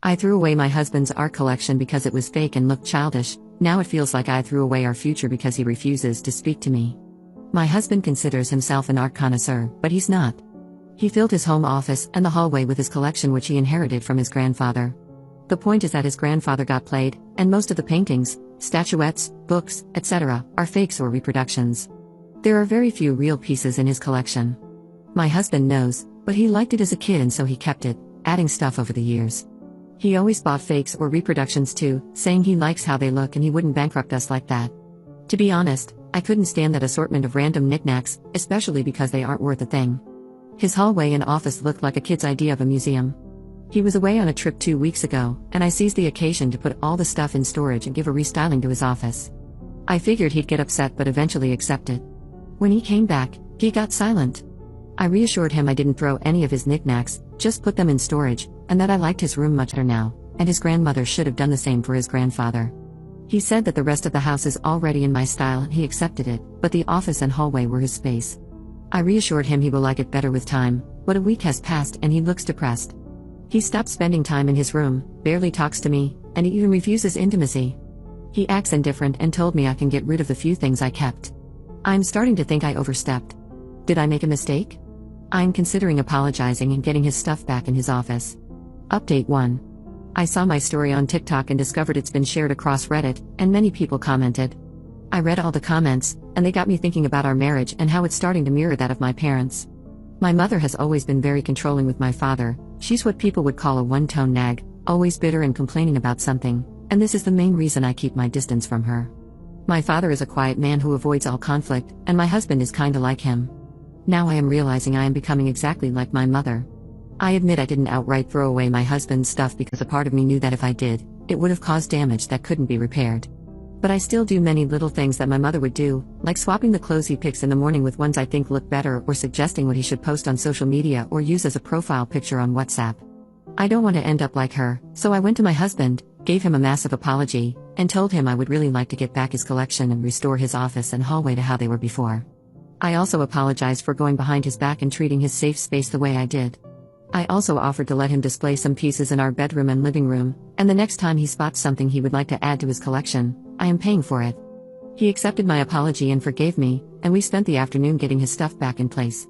I threw away my husband's art collection because it was fake and looked childish. Now it feels like I threw away our future because he refuses to speak to me. My husband considers himself an art connoisseur, but he's not. He filled his home office and the hallway with his collection, which he inherited from his grandfather. The point is that his grandfather got played, and most of the paintings, statuettes, books, etc., are fakes or reproductions. There are very few real pieces in his collection. My husband knows, but he liked it as a kid and so he kept it, adding stuff over the years. He always bought fakes or reproductions too, saying he likes how they look and he wouldn't bankrupt us like that. To be honest, I couldn't stand that assortment of random knickknacks, especially because they aren't worth a thing. His hallway and office looked like a kid's idea of a museum. He was away on a trip 2 weeks ago, and I seized the occasion to put all the stuff in storage and give a restyling to his office. I figured he'd get upset but eventually accepted. When he came back, he got silent. I reassured him I didn't throw any of his knickknacks, just put them in storage, and that I liked his room much better now, and his grandmother should have done the same for his grandfather. He said that the rest of the house is already in my style and he accepted it, but the office and hallway were his space. I reassured him he will like it better with time, but a week has passed and he looks depressed. He stopped spending time in his room, barely talks to me, and he even refuses intimacy. He acts indifferent and told me I can get rid of the few things I kept. I'm starting to think I overstepped. Did I make a mistake? I'm considering apologizing and getting his stuff back in his office. Update 1. I saw my story on TikTok and discovered it's been shared across Reddit, and many people commented. I read all the comments, and they got me thinking about our marriage and how it's starting to mirror that of my parents. My mother has always been very controlling with my father. She's what people would call a one-tone nag, always bitter and complaining about something, and this is the main reason I keep my distance from her. My father is a quiet man who avoids all conflict, and my husband is kinda like him. Now I am realizing I am becoming exactly like my mother. I admit I didn't outright throw away my husband's stuff because a part of me knew that if I did, it would have caused damage that couldn't be repaired. But I still do many little things that my mother would do, like swapping the clothes he picks in the morning with ones I think look better or suggesting what he should post on social media or use as a profile picture on WhatsApp. I don't want to end up like her, so I went to my husband, gave him a massive apology, and told him I would really like to get back his collection and restore his office and hallway to how they were before. I also apologized for going behind his back and treating his safe space the way I did. I also offered to let him display some pieces in our bedroom and living room, and the next time he spots something he would like to add to his collection, I am paying for it. He accepted my apology and forgave me, and we spent the afternoon getting his stuff back in place.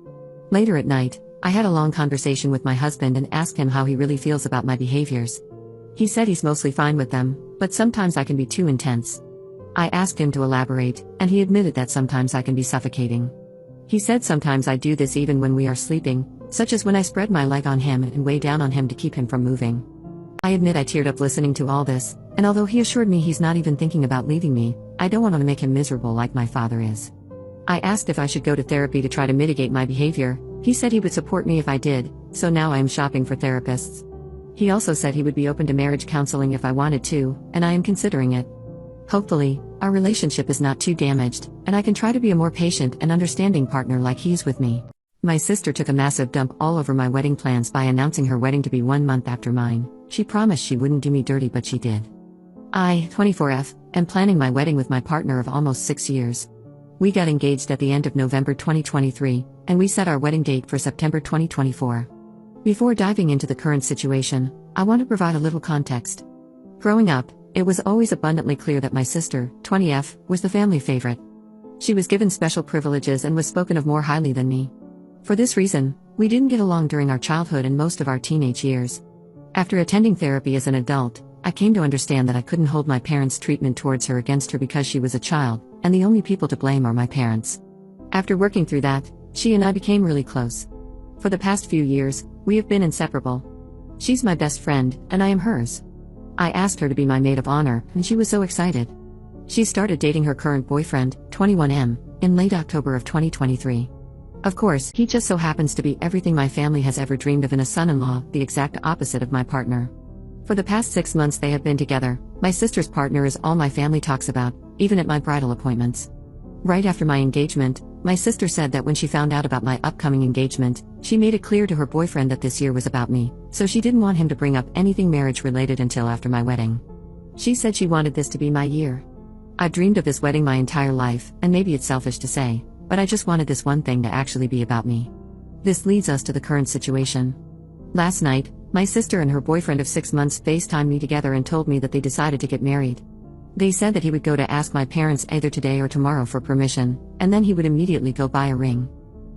Later at night, I had a long conversation with my husband and asked him how he really feels about my behaviors. He said he's mostly fine with them, but sometimes I can be too intense. I asked him to elaborate, and he admitted that sometimes I can be suffocating. He said sometimes I do this even when we are sleeping, such as when I spread my leg on him and weigh down on him to keep him from moving. I admit I teared up listening to all this, and although he assured me he's not even thinking about leaving me, I don't want to make him miserable like my father is. I asked if I should go to therapy to try to mitigate my behavior. He said he would support me if I did, so now I am shopping for therapists. He also said he would be open to marriage counseling if I wanted to, and I am considering it. Hopefully, our relationship is not too damaged, and I can try to be a more patient and understanding partner like he's with me. My sister took a massive dump all over my wedding plans by announcing her wedding to be 1 month after mine. She promised she wouldn't do me dirty, but she did. I, 24F, am planning my wedding with my partner of almost 6 years. We got engaged at the end of November 2023, and we set our wedding date for September 2024. Before diving into the current situation, I want to provide a little context. Growing up, it was always abundantly clear that my sister, 20F, was the family favorite. She was given special privileges and was spoken of more highly than me. For this reason, we didn't get along during our childhood and most of our teenage years. After attending therapy as an adult, I came to understand that I couldn't hold my parents' treatment towards her against her because she was a child, and the only people to blame are my parents. After working through that, she and I became really close. For the past few years, we have been inseparable. She's my best friend, and I am hers. I asked her to be my maid of honor, and she was so excited. She started dating her current boyfriend, 21M, in late October of 2023. Of course, he just so happens to be everything my family has ever dreamed of in a son-in-law, the exact opposite of my partner. For the past 6 months they have been together. My sister's partner is all my family talks about, even at my bridal appointments. Right after my engagement, my sister said that when she found out about my upcoming engagement, she made it clear to her boyfriend that this year was about me, so she didn't want him to bring up anything marriage-related until after my wedding. She said she wanted this to be my year. I've dreamed of this wedding my entire life, and maybe it's selfish to say, but I just wanted this one thing to actually be about me. This leads us to the current situation. Last night, My sister and her boyfriend of 6 months FaceTimed me together and told me that they decided to get married. They said that he would go to ask my parents either today or tomorrow for permission, and then he would immediately go buy a ring.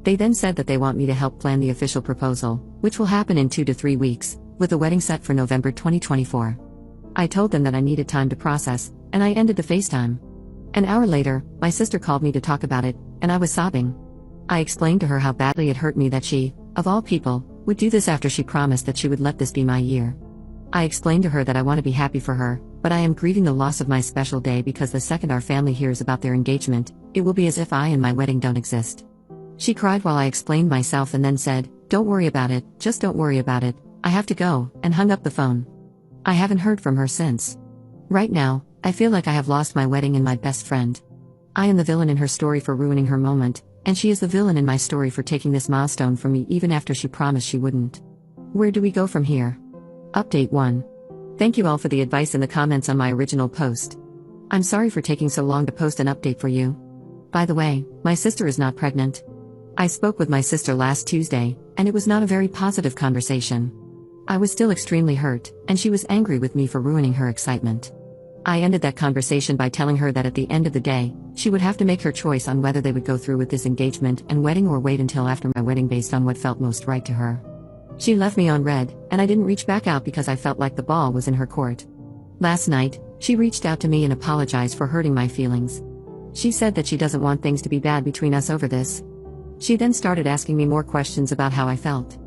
They then said that they want me to help plan the official proposal, which will happen in 2 to 3 weeks, with the wedding set for November 2024. I told them that I needed time to process, and I ended the FaceTime. An hour later, my sister called me to talk about it, and I was sobbing. I explained to her how badly it hurt me that she, of all people, would do this after she promised that she would let this be my year. I explained to her that I want to be happy for her, but I am grieving the loss of my special day because the second our family hears about their engagement, it will be as if I and my wedding don't exist. She cried while I explained myself and then said, "Don't worry about it, just don't worry about it, I have to go," and hung up the phone. I haven't heard from her since. Right now, I feel like I have lost my wedding and my best friend. I am the villain in her story for ruining her moment, and she is the villain in my story for taking this milestone from me even after she promised she wouldn't. Where do we go from here? Update 1. Thank you all for the advice in the comments on my original post. I'm sorry for taking so long to post an update for you. By the way, my sister is not pregnant. I spoke with my sister last Tuesday, and it was not a very positive conversation. I was still extremely hurt, and she was angry with me for ruining her excitement. I ended that conversation by telling her that at the end of the day, she would have to make her choice on whether they would go through with this engagement and wedding or wait until after my wedding based on what felt most right to her. She left me on red, and I didn't reach back out because I felt like the ball was in her court. Last night, she reached out to me and apologized for hurting my feelings. She said that she doesn't want things to be bad between us over this. She then started asking me more questions about how I felt.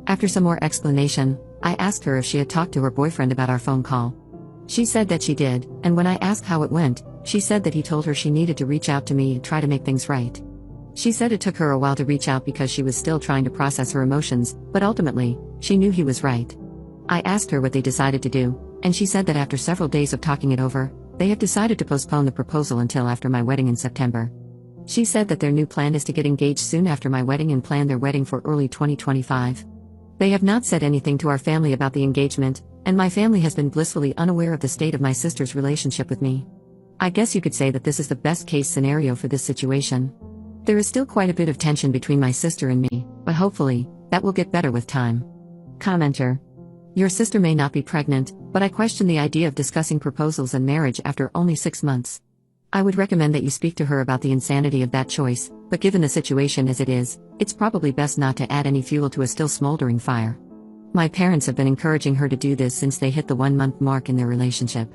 After some more explanation, I asked her if she had talked to her boyfriend about our phone call. She said that she did, and when I asked how it went, she said that he told her she needed to reach out to me and try to make things right. She said it took her a while to reach out because she was still trying to process her emotions, but ultimately, she knew he was right. I asked her what they decided to do, and she said that after several days of talking it over, they have decided to postpone the proposal until after my wedding in September. She said that their new plan is to get engaged soon after my wedding and plan their wedding for early 2025. They have not said anything to our family about the engagement, and my family has been blissfully unaware of the state of my sister's relationship with me. I guess you could say that this is the best case scenario for this situation. There is still quite a bit of tension between my sister and me, but hopefully, that will get better with time. Commenter. Your sister may not be pregnant, but I question the idea of discussing proposals and marriage after only 6 months. I would recommend that you speak to her about the insanity of that choice, but given the situation as it is, it's probably best not to add any fuel to a still smoldering fire. My parents have been encouraging her to do this since they hit the 1-month mark in their relationship.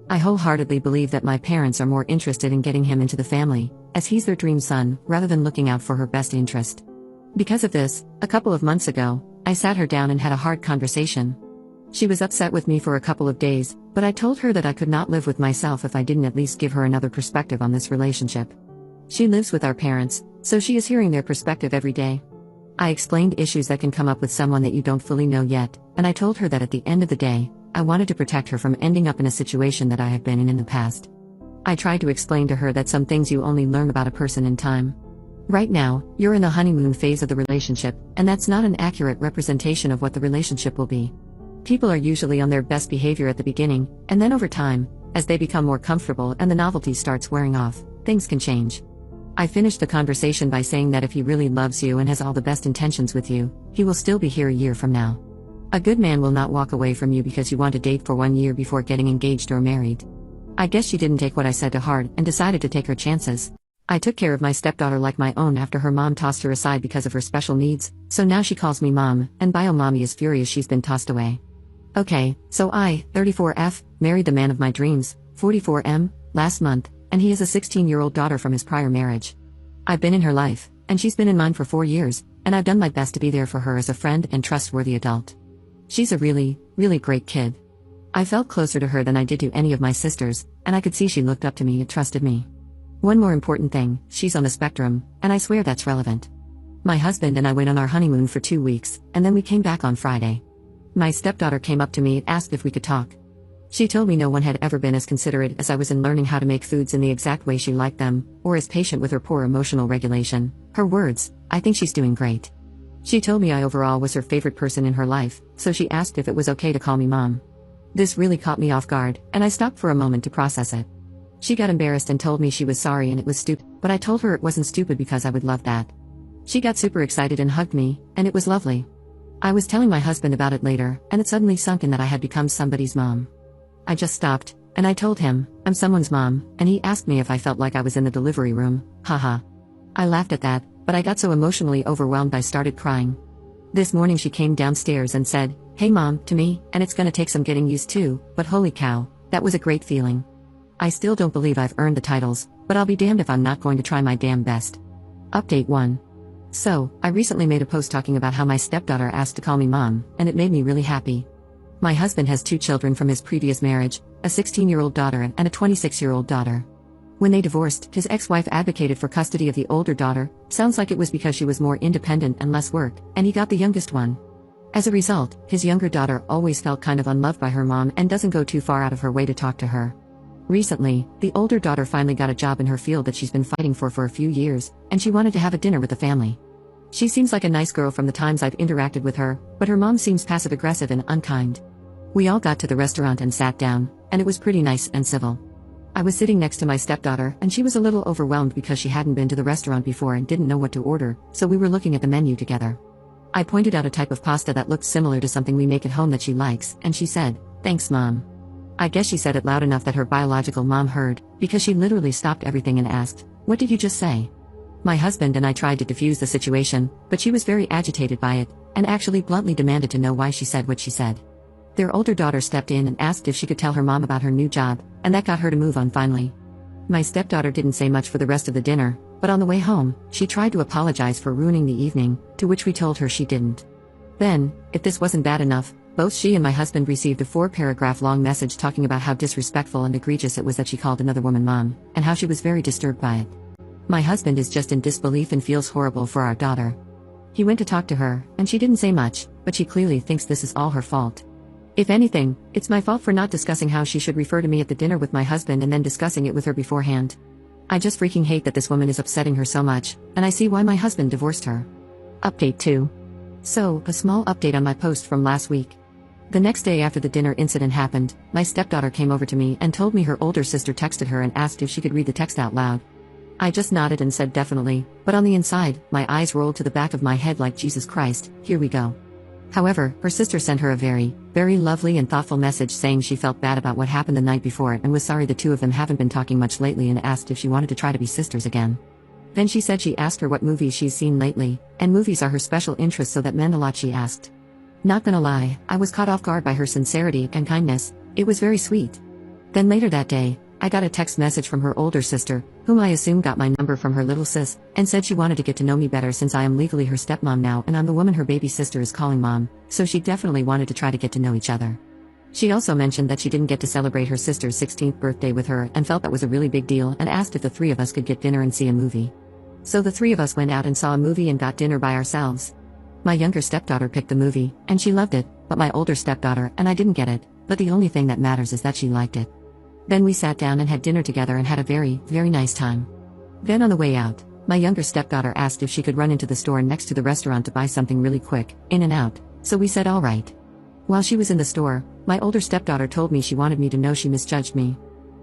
I wholeheartedly believe that my parents are more interested in getting him into the family, as he's their dream son, rather than looking out for her best interest. Because of this, a couple of months ago, I sat her down and had a hard conversation. She was upset with me for a couple of days, but I told her that I could not live with myself if I didn't at least give her another perspective on this relationship. She lives with our parents, so she is hearing their perspective every day. I explained issues that can come up with someone that you don't fully know yet, and I told her that at the end of the day, I wanted to protect her from ending up in a situation that I have been in the past. I tried to explain to her that some things you only learn about a person in time. Right now, you're in the honeymoon phase of the relationship, and that's not an accurate representation of what the relationship will be. People are usually on their best behavior at the beginning, and then over time, as they become more comfortable and the novelty starts wearing off, things can change. I finished the conversation by saying that if he really loves you and has all the best intentions with you, he will still be here a year from now. A good man will not walk away from you because you want to date for 1 year before getting engaged or married. I guess she didn't take what I said to heart and decided to take her chances. I took care of my stepdaughter like my own after her mom tossed her aside because of her special needs, so now she calls me mom, and bio mommy is furious she's been tossed away. Okay, so I, 34F, married the man of my dreams, 44M, last month, and he has a 16-year-old daughter from his prior marriage. I've been in her life, and she's been in mine for 4 years, and I've done my best to be there for her as a friend and trustworthy adult. She's a really, really great kid. I felt closer to her than I did to any of my sisters, and I could see she looked up to me and trusted me. One more important thing, she's on the spectrum, and I swear that's relevant. My husband and I went on our honeymoon for 2 weeks, and then we came back on Friday. My stepdaughter came up to me and asked if we could talk. She told me no one had ever been as considerate as I was in learning how to make foods in the exact way she liked them, or as patient with her poor emotional regulation. Her words, "I think she's doing great." She told me I overall was her favorite person in her life, so she asked if it was okay to call me mom. This really caught me off guard, and I stopped for a moment to process it. She got embarrassed and told me she was sorry and it was stupid, but I told her it wasn't stupid because I would love that. She got super excited and hugged me, and it was lovely. I was telling my husband about it later, and it suddenly sunk in that I had become somebody's mom. I just stopped, and I told him, I'm someone's mom, and he asked me if I felt like I was in the delivery room, haha. I laughed at that, but I got so emotionally overwhelmed I started crying. This morning she came downstairs and said, "Hey mom," to me, and it's gonna take some getting used to, but holy cow, that was a great feeling. I still don't believe I've earned the titles, but I'll be damned if I'm not going to try my damn best. Update 1. So, I recently made a post talking about how my stepdaughter asked to call me mom, and it made me really happy. My husband has 2 children from his previous marriage, a 16-year-old daughter and a 26-year-old daughter. When they divorced, his ex-wife advocated for custody of the older daughter, sounds like it was because she was more independent and less work, and he got the youngest one. As a result, his younger daughter always felt kind of unloved by her mom and doesn't go too far out of her way to talk to her. Recently, the older daughter finally got a job in her field that she's been fighting for a few years, and she wanted to have a dinner with the family. She seems like a nice girl from the times I've interacted with her, but her mom seems passive-aggressive and unkind. We all got to the restaurant and sat down, and it was pretty nice and civil. I was sitting next to my stepdaughter, and she was a little overwhelmed because she hadn't been to the restaurant before and didn't know what to order, so we were looking at the menu together. I pointed out a type of pasta that looked similar to something we make at home that she likes, and she said, "Thanks, Mom." I guess she said it loud enough that her biological mom heard, because she literally stopped everything and asked, "What did you just say?" My husband and I tried to defuse the situation, but she was very agitated by it, and actually bluntly demanded to know why she said what she said. Their older daughter stepped in and asked if she could tell her mom about her new job, and that got her to move on finally. My stepdaughter didn't say much for the rest of the dinner, but on the way home, she tried to apologize for ruining the evening, to which we told her she didn't. Then, if this wasn't bad enough, both she and my husband received a 4-paragraph-long message talking about how disrespectful and egregious it was that she called another woman mom, and how she was very disturbed by it. My husband is just in disbelief and feels horrible for our daughter. He went to talk to her, and she didn't say much, but she clearly thinks this is all her fault. If anything, it's my fault for not discussing how she should refer to me at the dinner with my husband and then discussing it with her beforehand. I just freaking hate that this woman is upsetting her so much, and I see why my husband divorced her. Update 2. So, a small update on my post from last week. The next day after the dinner incident happened, my stepdaughter came over to me and told me her older sister texted her and asked if she could read the text out loud. I just nodded and said definitely, but on the inside, my eyes rolled to the back of my head like Jesus Christ, here we go. However, her sister sent her a very, very lovely and thoughtful message saying she felt bad about what happened the night before and was sorry the two of them haven't been talking much lately and asked if she wanted to try to be sisters again. Then she said she asked her what movies she's seen lately, and movies are her special interest, so that meant a lot, she asked. Not gonna lie, I was caught off guard by her sincerity and kindness. It was very sweet. Then later that day, I got a text message from her older sister, whom I assume got my number from her little sis, and said she wanted to get to know me better since I am legally her stepmom now and I'm the woman her baby sister is calling mom, so she definitely wanted to try to get to know each other. She also mentioned that she didn't get to celebrate her sister's 16th birthday with her and felt that was a really big deal and asked if the 3 of us could get dinner and see a movie. So the 3 of us went out and saw a movie and got dinner by ourselves. My younger stepdaughter picked the movie, and she loved it, but my older stepdaughter and I didn't get it, but the only thing that matters is that she liked it. Then we sat down and had dinner together and had a very, very nice time. Then on the way out, my younger stepdaughter asked if she could run into the store next to the restaurant to buy something really quick, in and out, so we said all right. While she was in the store, my older stepdaughter told me she wanted me to know she misjudged me.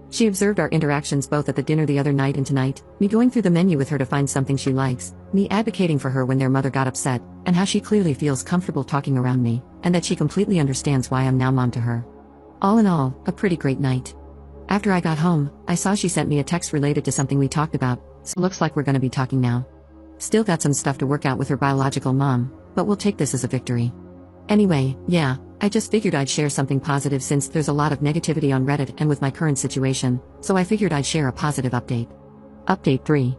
She observed our interactions both at the dinner the other night and tonight, me going through the menu with her to find something she likes, me advocating for her when their mother got upset, and how she clearly feels comfortable talking around me, and that she completely understands why I'm now mom to her. All in all, a pretty great night. After I got home, I saw she sent me a text related to something we talked about, so looks like we're gonna be talking now. Still got some stuff to work out with her biological mom, but we'll take this as a victory. Anyway, yeah, I just figured I'd share something positive since there's a lot of negativity on Reddit and with my current situation, so I figured I'd share a positive update. Update 3.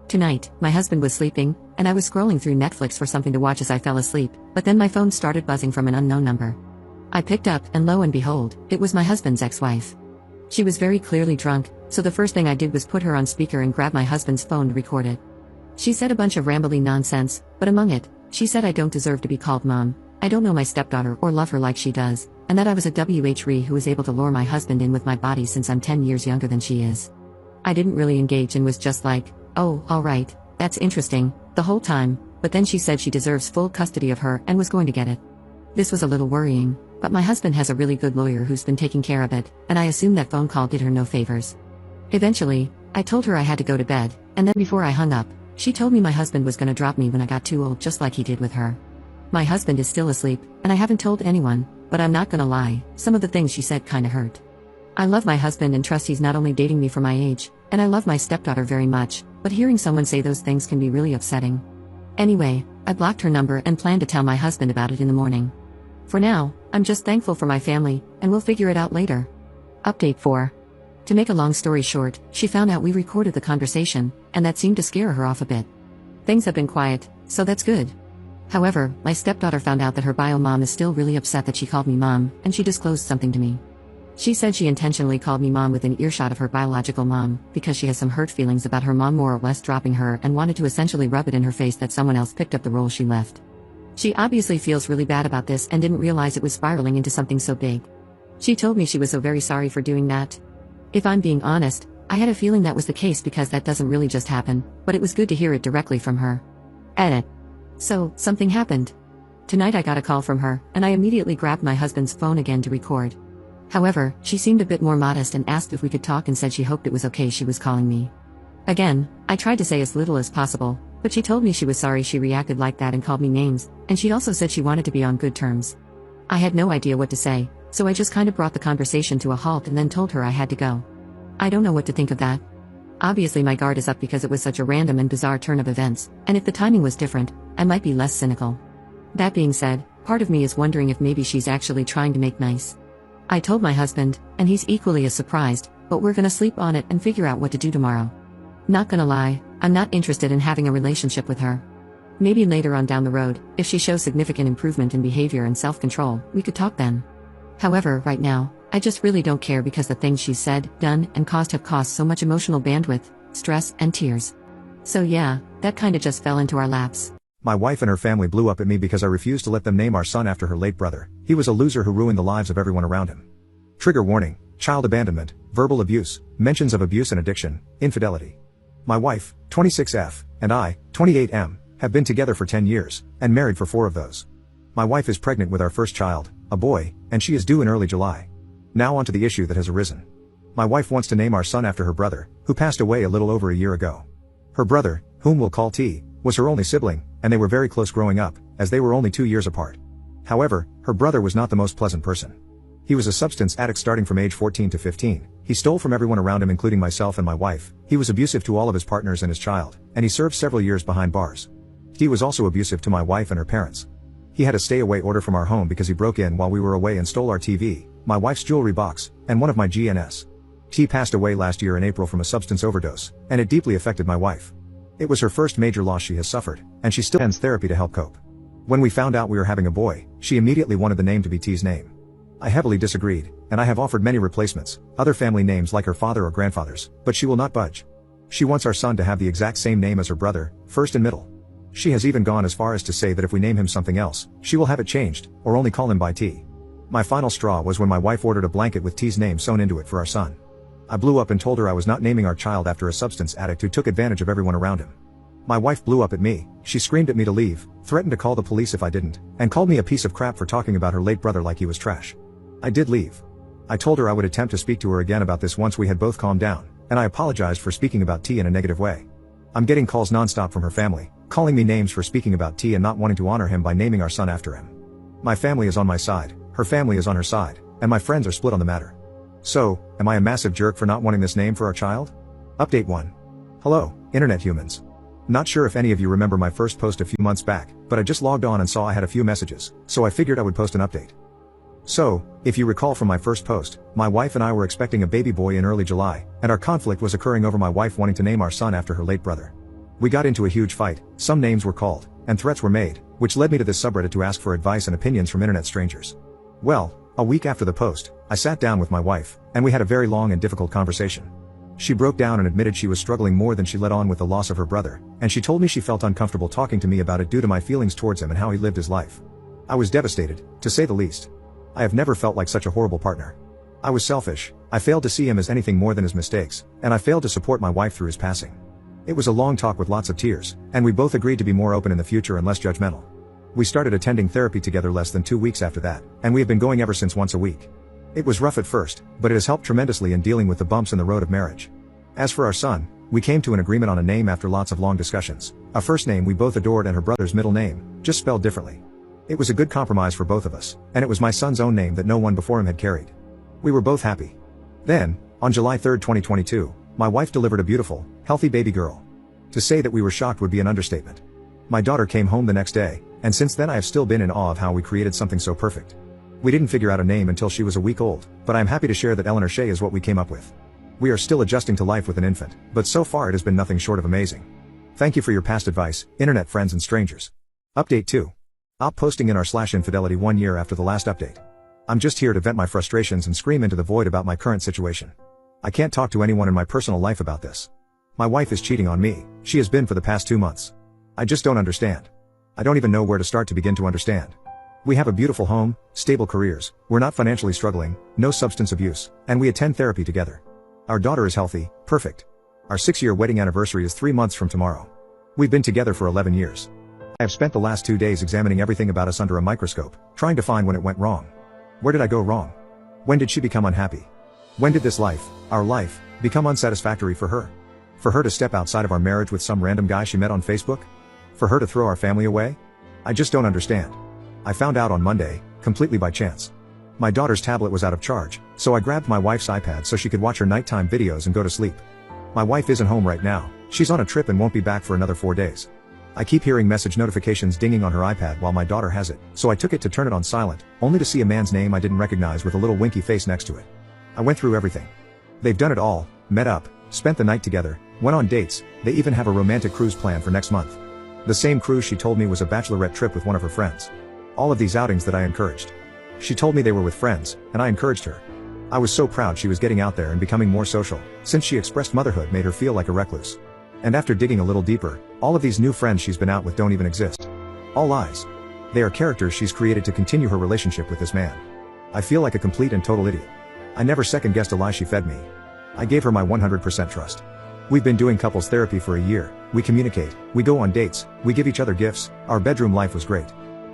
Tonight, my husband was sleeping, and I was scrolling through Netflix for something to watch as I fell asleep, but then my phone started buzzing from an unknown number. I picked up, and lo and behold, it was my husband's ex-wife. She was very clearly drunk, so the first thing I did was put her on speaker and grab my husband's phone to record it. She said a bunch of rambly nonsense, but among it, she said I don't deserve to be called mom, I don't know my stepdaughter or love her like she does, and that I was a WHRE who was able to lure my husband in with my body since I'm 10 years younger than she is. I didn't really engage and was just like, oh, alright, that's interesting, the whole time, but then she said she deserves full custody of her and was going to get it. This was a little worrying, but my husband has a really good lawyer who's been taking care of it, and I assume that phone call did her no favors. Eventually, I told her I had to go to bed, and then before I hung up, she told me my husband was gonna drop me when I got too old just like he did with her. My husband is still asleep, and I haven't told anyone, but I'm not gonna lie, some of the things she said kinda hurt. I love my husband and trust he's not only dating me for my age, and I love my stepdaughter very much, but hearing someone say those things can be really upsetting. Anyway, I blocked her number and plan to tell my husband about it in the morning. For now, I'm just thankful for my family, and we'll figure it out later. Update 4. To make a long story short, she found out we recorded the conversation, and that seemed to scare her off a bit. Things have been quiet, so that's good. However, my stepdaughter found out that her bio mom is still really upset that she called me mom, and she disclosed something to me. She said she intentionally called me mom within earshot of her biological mom, because she has some hurt feelings about her mom more or less dropping her and wanted to essentially rub it in her face that someone else picked up the role she left. She obviously feels really bad about this and didn't realize it was spiraling into something so big. She told me she was so very sorry for doing that. If I'm being honest, I had a feeling that was the case because that doesn't really just happen, but it was good to hear it directly from her. Edit. So, something happened. Tonight I got a call from her, and I immediately grabbed my husband's phone again to record. However, she seemed a bit more modest and asked if we could talk and said she hoped it was okay she was calling me. Again, I tried to say as little as possible, but she told me she was sorry she reacted like that and called me names, and she also said she wanted to be on good terms. I had no idea what to say, so I just kind of brought the conversation to a halt and then told her I had to go. I don't know what to think of that. Obviously my guard is up because it was such a random and bizarre turn of events, and if the timing was different, I might be less cynical. That being said, part of me is wondering if maybe she's actually trying to make nice. I told my husband, and he's equally as surprised, but we're gonna sleep on it and figure out what to do tomorrow. Not gonna lie, I'm not interested in having a relationship with her. Maybe later on down the road, if she shows significant improvement in behavior and self-control, we could talk then. However, right now, I just really don't care because the things she's said, done, and caused have cost so much emotional bandwidth, stress, and tears. So yeah, that kinda just fell into our laps. My wife and her family blew up at me because I refused to let them name our son after her late brother. He was a loser who ruined the lives of everyone around him. Trigger warning: child abandonment, verbal abuse, mentions of abuse and addiction, infidelity. My wife, 26F, and I, 28M, have been together for 10 years, and married for 4 of those. My wife is pregnant with our first child, a boy, and she is due in early July. Now onto the issue that has arisen. My wife wants to name our son after her brother, who passed away a little over a year ago. Her brother, whom we'll call T, was her only sibling, and they were very close growing up, as they were only 2 years apart. However, her brother was not the most pleasant person. He was a substance addict starting from age 14 to 15, he stole from everyone around him including myself and my wife, he was abusive to all of his partners and his child, and he served several years behind bars. He was also abusive to my wife and her parents. He had a stay-away order from our home because he broke in while we were away and stole our TV, my wife's jewelry box, and one of my GNS. T passed away last year in April from a substance overdose, and it deeply affected my wife. It was her first major loss she has suffered, and she still attends therapy to help cope. When we found out we were having a boy, she immediately wanted the name to be T's name. I heavily disagreed, and I have offered many replacements, other family names like her father or grandfather's, but she will not budge. She wants our son to have the exact same name as her brother, first and middle. She has even gone as far as to say that if we name him something else, she will have it changed, or only call him by T. My final straw was when my wife ordered a blanket with T's name sewn into it for our son. I blew up and told her I was not naming our child after a substance addict who took advantage of everyone around him. My wife blew up at me, she screamed at me to leave, threatened to call the police if I didn't, and called me a piece of crap for talking about her late brother like he was trash. I did leave. I told her I would attempt to speak to her again about this once we had both calmed down, and I apologized for speaking about T in a negative way. I'm getting calls nonstop from her family, calling me names for speaking about T and not wanting to honor him by naming our son after him. My family is on my side, her family is on her side, and my friends are split on the matter. So, am I a massive jerk for not wanting this name for our child? Update 1. Hello, internet humans. Not sure if any of you remember my first post a few months back, but I just logged on and saw I had a few messages, so I figured I would post an update. So, if you recall from my first post, my wife and I were expecting a baby boy in early July, and our conflict was occurring over my wife wanting to name our son after her late brother. We got into a huge fight, some names were called, and threats were made, which led me to this subreddit to ask for advice and opinions from internet strangers. Well, a week after the post, I sat down with my wife, and we had a very long and difficult conversation. She broke down and admitted she was struggling more than she let on with the loss of her brother, and she told me she felt uncomfortable talking to me about it due to my feelings towards him and how he lived his life. I was devastated, to say the least. I have never felt like such a horrible partner. I was selfish, I failed to see him as anything more than his mistakes, and I failed to support my wife through his passing. It was a long talk with lots of tears, and we both agreed to be more open in the future and less judgmental. We started attending therapy together less than 2 weeks after that, and we have been going ever since once a week. It was rough at first, but it has helped tremendously in dealing with the bumps in the road of marriage. As for our son, we came to an agreement on a name after lots of long discussions, a first name we both adored and her brother's middle name, just spelled differently. It was a good compromise for both of us, and it was my son's own name that no one before him had carried. We were both happy. Then, on July 3, 2022, my wife delivered a beautiful, healthy baby girl. To say that we were shocked would be an understatement. My daughter came home the next day, and since then I have still been in awe of how we created something so perfect. We didn't figure out a name until she was a week old, but I am happy to share that Eleanor Shea is what we came up with. We are still adjusting to life with an infant, but so far it has been nothing short of amazing. Thank you for your past advice, internet friends and strangers. Update 2. Op posting in r/infidelity 1 year after the last update. I'm just here to vent my frustrations and scream into the void about my current situation. I can't talk to anyone in my personal life about this. My wife is cheating on me, she has been for the past 2 months. I just don't understand. I don't even know where to start to begin to understand. We have a beautiful home, stable careers, we're not financially struggling, no substance abuse, and we attend therapy together. Our daughter is healthy, perfect. Our 6-year wedding anniversary is 3 months from tomorrow. We've been together for 11 years. I have spent the last 2 days examining everything about us under a microscope, trying to find when it went wrong. Where did I go wrong? When did she become unhappy? When did this life, our life, become unsatisfactory for her? For her to step outside of our marriage with some random guy she met on Facebook? For her to throw our family away? I just don't understand. I found out on Monday, completely by chance. My daughter's tablet was out of charge, so I grabbed my wife's iPad so she could watch her nighttime videos and go to sleep. My wife isn't home right now, she's on a trip and won't be back for another 4 days. I keep hearing message notifications dinging on her iPad while my daughter has it, so I took it to turn it on silent, only to see a man's name I didn't recognize with a little winky face next to it. I went through everything. They've done it all, met up, spent the night together, went on dates, they even have a romantic cruise plan for next month. The same cruise she told me was a bachelorette trip with one of her friends. All of these outings that I encouraged. She told me they were with friends, and I encouraged her. I was so proud she was getting out there and becoming more social, since she expressed motherhood made her feel like a recluse. And after digging a little deeper, all of these new friends she's been out with don't even exist. All lies. They are characters she's created to continue her relationship with this man. I feel like a complete and total idiot. I never second-guessed a lie she fed me. I gave her my 100% trust. We've been doing couples therapy for a year, we communicate, we go on dates, we give each other gifts, our bedroom life was great.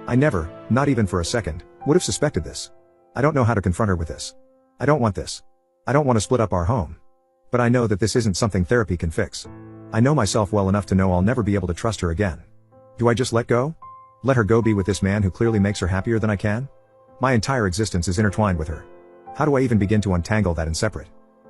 I never, not even for a second, would have suspected this. I don't know how to confront her with this. I don't want this. I don't want to split up our home. But I know that this isn't something therapy can fix. I know myself well enough to know I'll never be able to trust her again. Do I just let go? Let her go be with this man who clearly makes her happier than I can? My entire existence is intertwined with her. How do I even begin to untangle that and separate?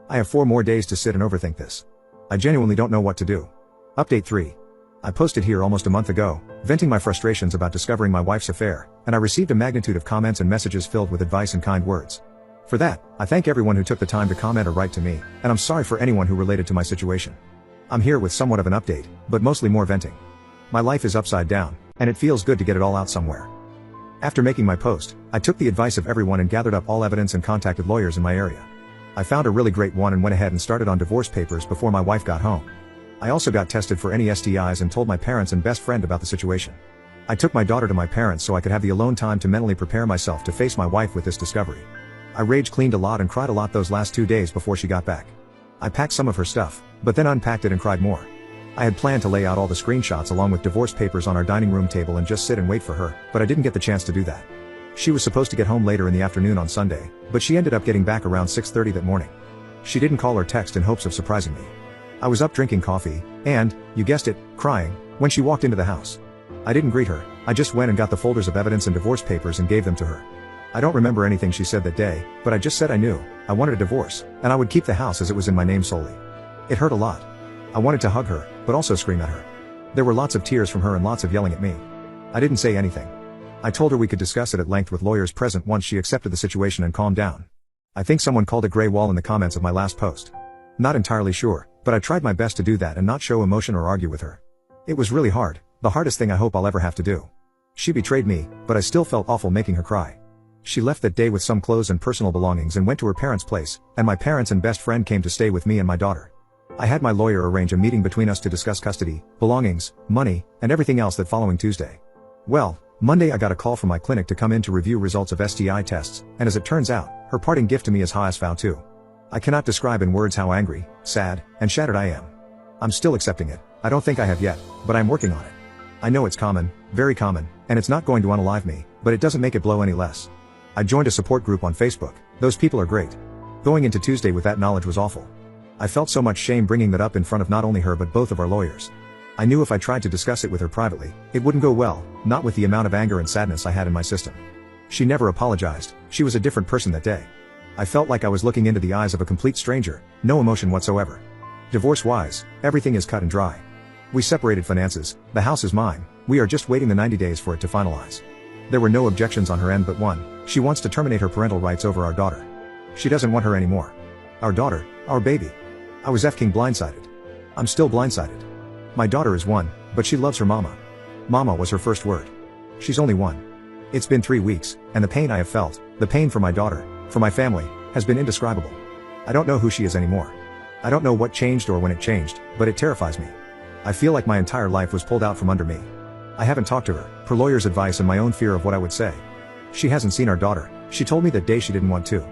I have 4 more days to sit and overthink this. I genuinely don't know what to do. Update 3. I posted here almost a month ago, venting my frustrations about discovering my wife's affair, and I received a magnitude of comments and messages filled with advice and kind words. For that, I thank everyone who took the time to comment or write to me, and I'm sorry for anyone who related to my situation. I'm here with somewhat of an update, but mostly more venting. My life is upside down, and it feels good to get it all out somewhere. After making my post, I took the advice of everyone and gathered up all evidence and contacted lawyers in my area. I found a really great one and went ahead and started on divorce papers before my wife got home. I also got tested for any STIs and told my parents and best friend about the situation. I took my daughter to my parents so I could have the alone time to mentally prepare myself to face my wife with this discovery. I rage cleaned a lot and cried a lot those last 2 days before she got back. I packed some of her stuff, but then unpacked it and cried more. I had planned to lay out all the screenshots along with divorce papers on our dining room table and just sit and wait for her, but I didn't get the chance to do that. She was supposed to get home later in the afternoon on Sunday, but she ended up getting back around 6:30 that morning. She didn't call or text in hopes of surprising me. I was up drinking coffee, and, you guessed it, crying, when she walked into the house. I didn't greet her, I just went and got the folders of evidence and divorce papers and gave them to her. I don't remember anything she said that day, but I just said I knew, I wanted a divorce, and I would keep the house as it was in my name solely. It hurt a lot. I wanted to hug her, but also scream at her. There were lots of tears from her and lots of yelling at me. I didn't say anything. I told her we could discuss it at length with lawyers present once she accepted the situation and calmed down. I think someone called it gray wall in the comments of my last post. Not entirely sure, but I tried my best to do that and not show emotion or argue with her. It was really hard, the hardest thing I hope I'll ever have to do. She betrayed me, but I still felt awful making her cry. She left that day with some clothes and personal belongings and went to her parents' place, and my parents and best friend came to stay with me and my daughter. I had my lawyer arrange a meeting between us to discuss custody, belongings, money, and everything else that following Tuesday. Well, Monday I got a call from my clinic to come in to review results of STI tests, and as it turns out, her parting gift to me is highest vow too. I cannot describe in words how angry, sad, and shattered I am. I'm still accepting it, I don't think I have yet, but I'm working on it. I know it's common, very common, and it's not going to unalive me, but it doesn't make it blow any less. I joined a support group on Facebook, those people are great. Going into Tuesday with that knowledge was awful. I felt so much shame bringing that up in front of not only her but both of our lawyers. I knew if I tried to discuss it with her privately, it wouldn't go well, not with the amount of anger and sadness I had in my system. She never apologized, she was a different person that day. I felt like I was looking into the eyes of a complete stranger, no emotion whatsoever. Divorce-wise, everything is cut and dry. We separated finances, the house is mine, we are just waiting the 90 days for it to finalize. There were no objections on her end but one, she wants to terminate her parental rights over our daughter. She doesn't want her anymore. Our daughter, our baby. I was f-king blindsided. I'm still blindsided. My daughter is 1, but she loves her mama. Mama was her first word. She's only 1. It's been 3 weeks, and the pain I have felt, the pain for my daughter, for my family, has been indescribable. I don't know who she is anymore. I don't know what changed or when it changed, but it terrifies me. I feel like my entire life was pulled out from under me. I haven't talked to her, per lawyer's advice and my own fear of what I would say. She hasn't seen our daughter, she told me that day she didn't want to.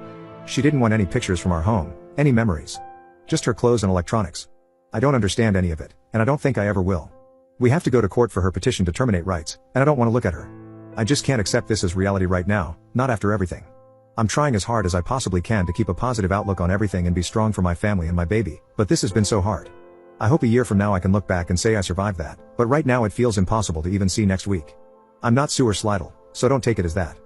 She didn't want any pictures from our home, any memories. Just her clothes and electronics. I don't understand any of it, and I don't think I ever will. We have to go to court for her petition to terminate rights, and I don't want to look at her. I just can't accept this as reality right now, not after everything. I'm trying as hard as I possibly can to keep a positive outlook on everything and be strong for my family and my baby, but this has been so hard. I hope a year from now I can look back and say I survived that, but right now it feels impossible to even see next week. I'm not suicidal, so don't take it as that.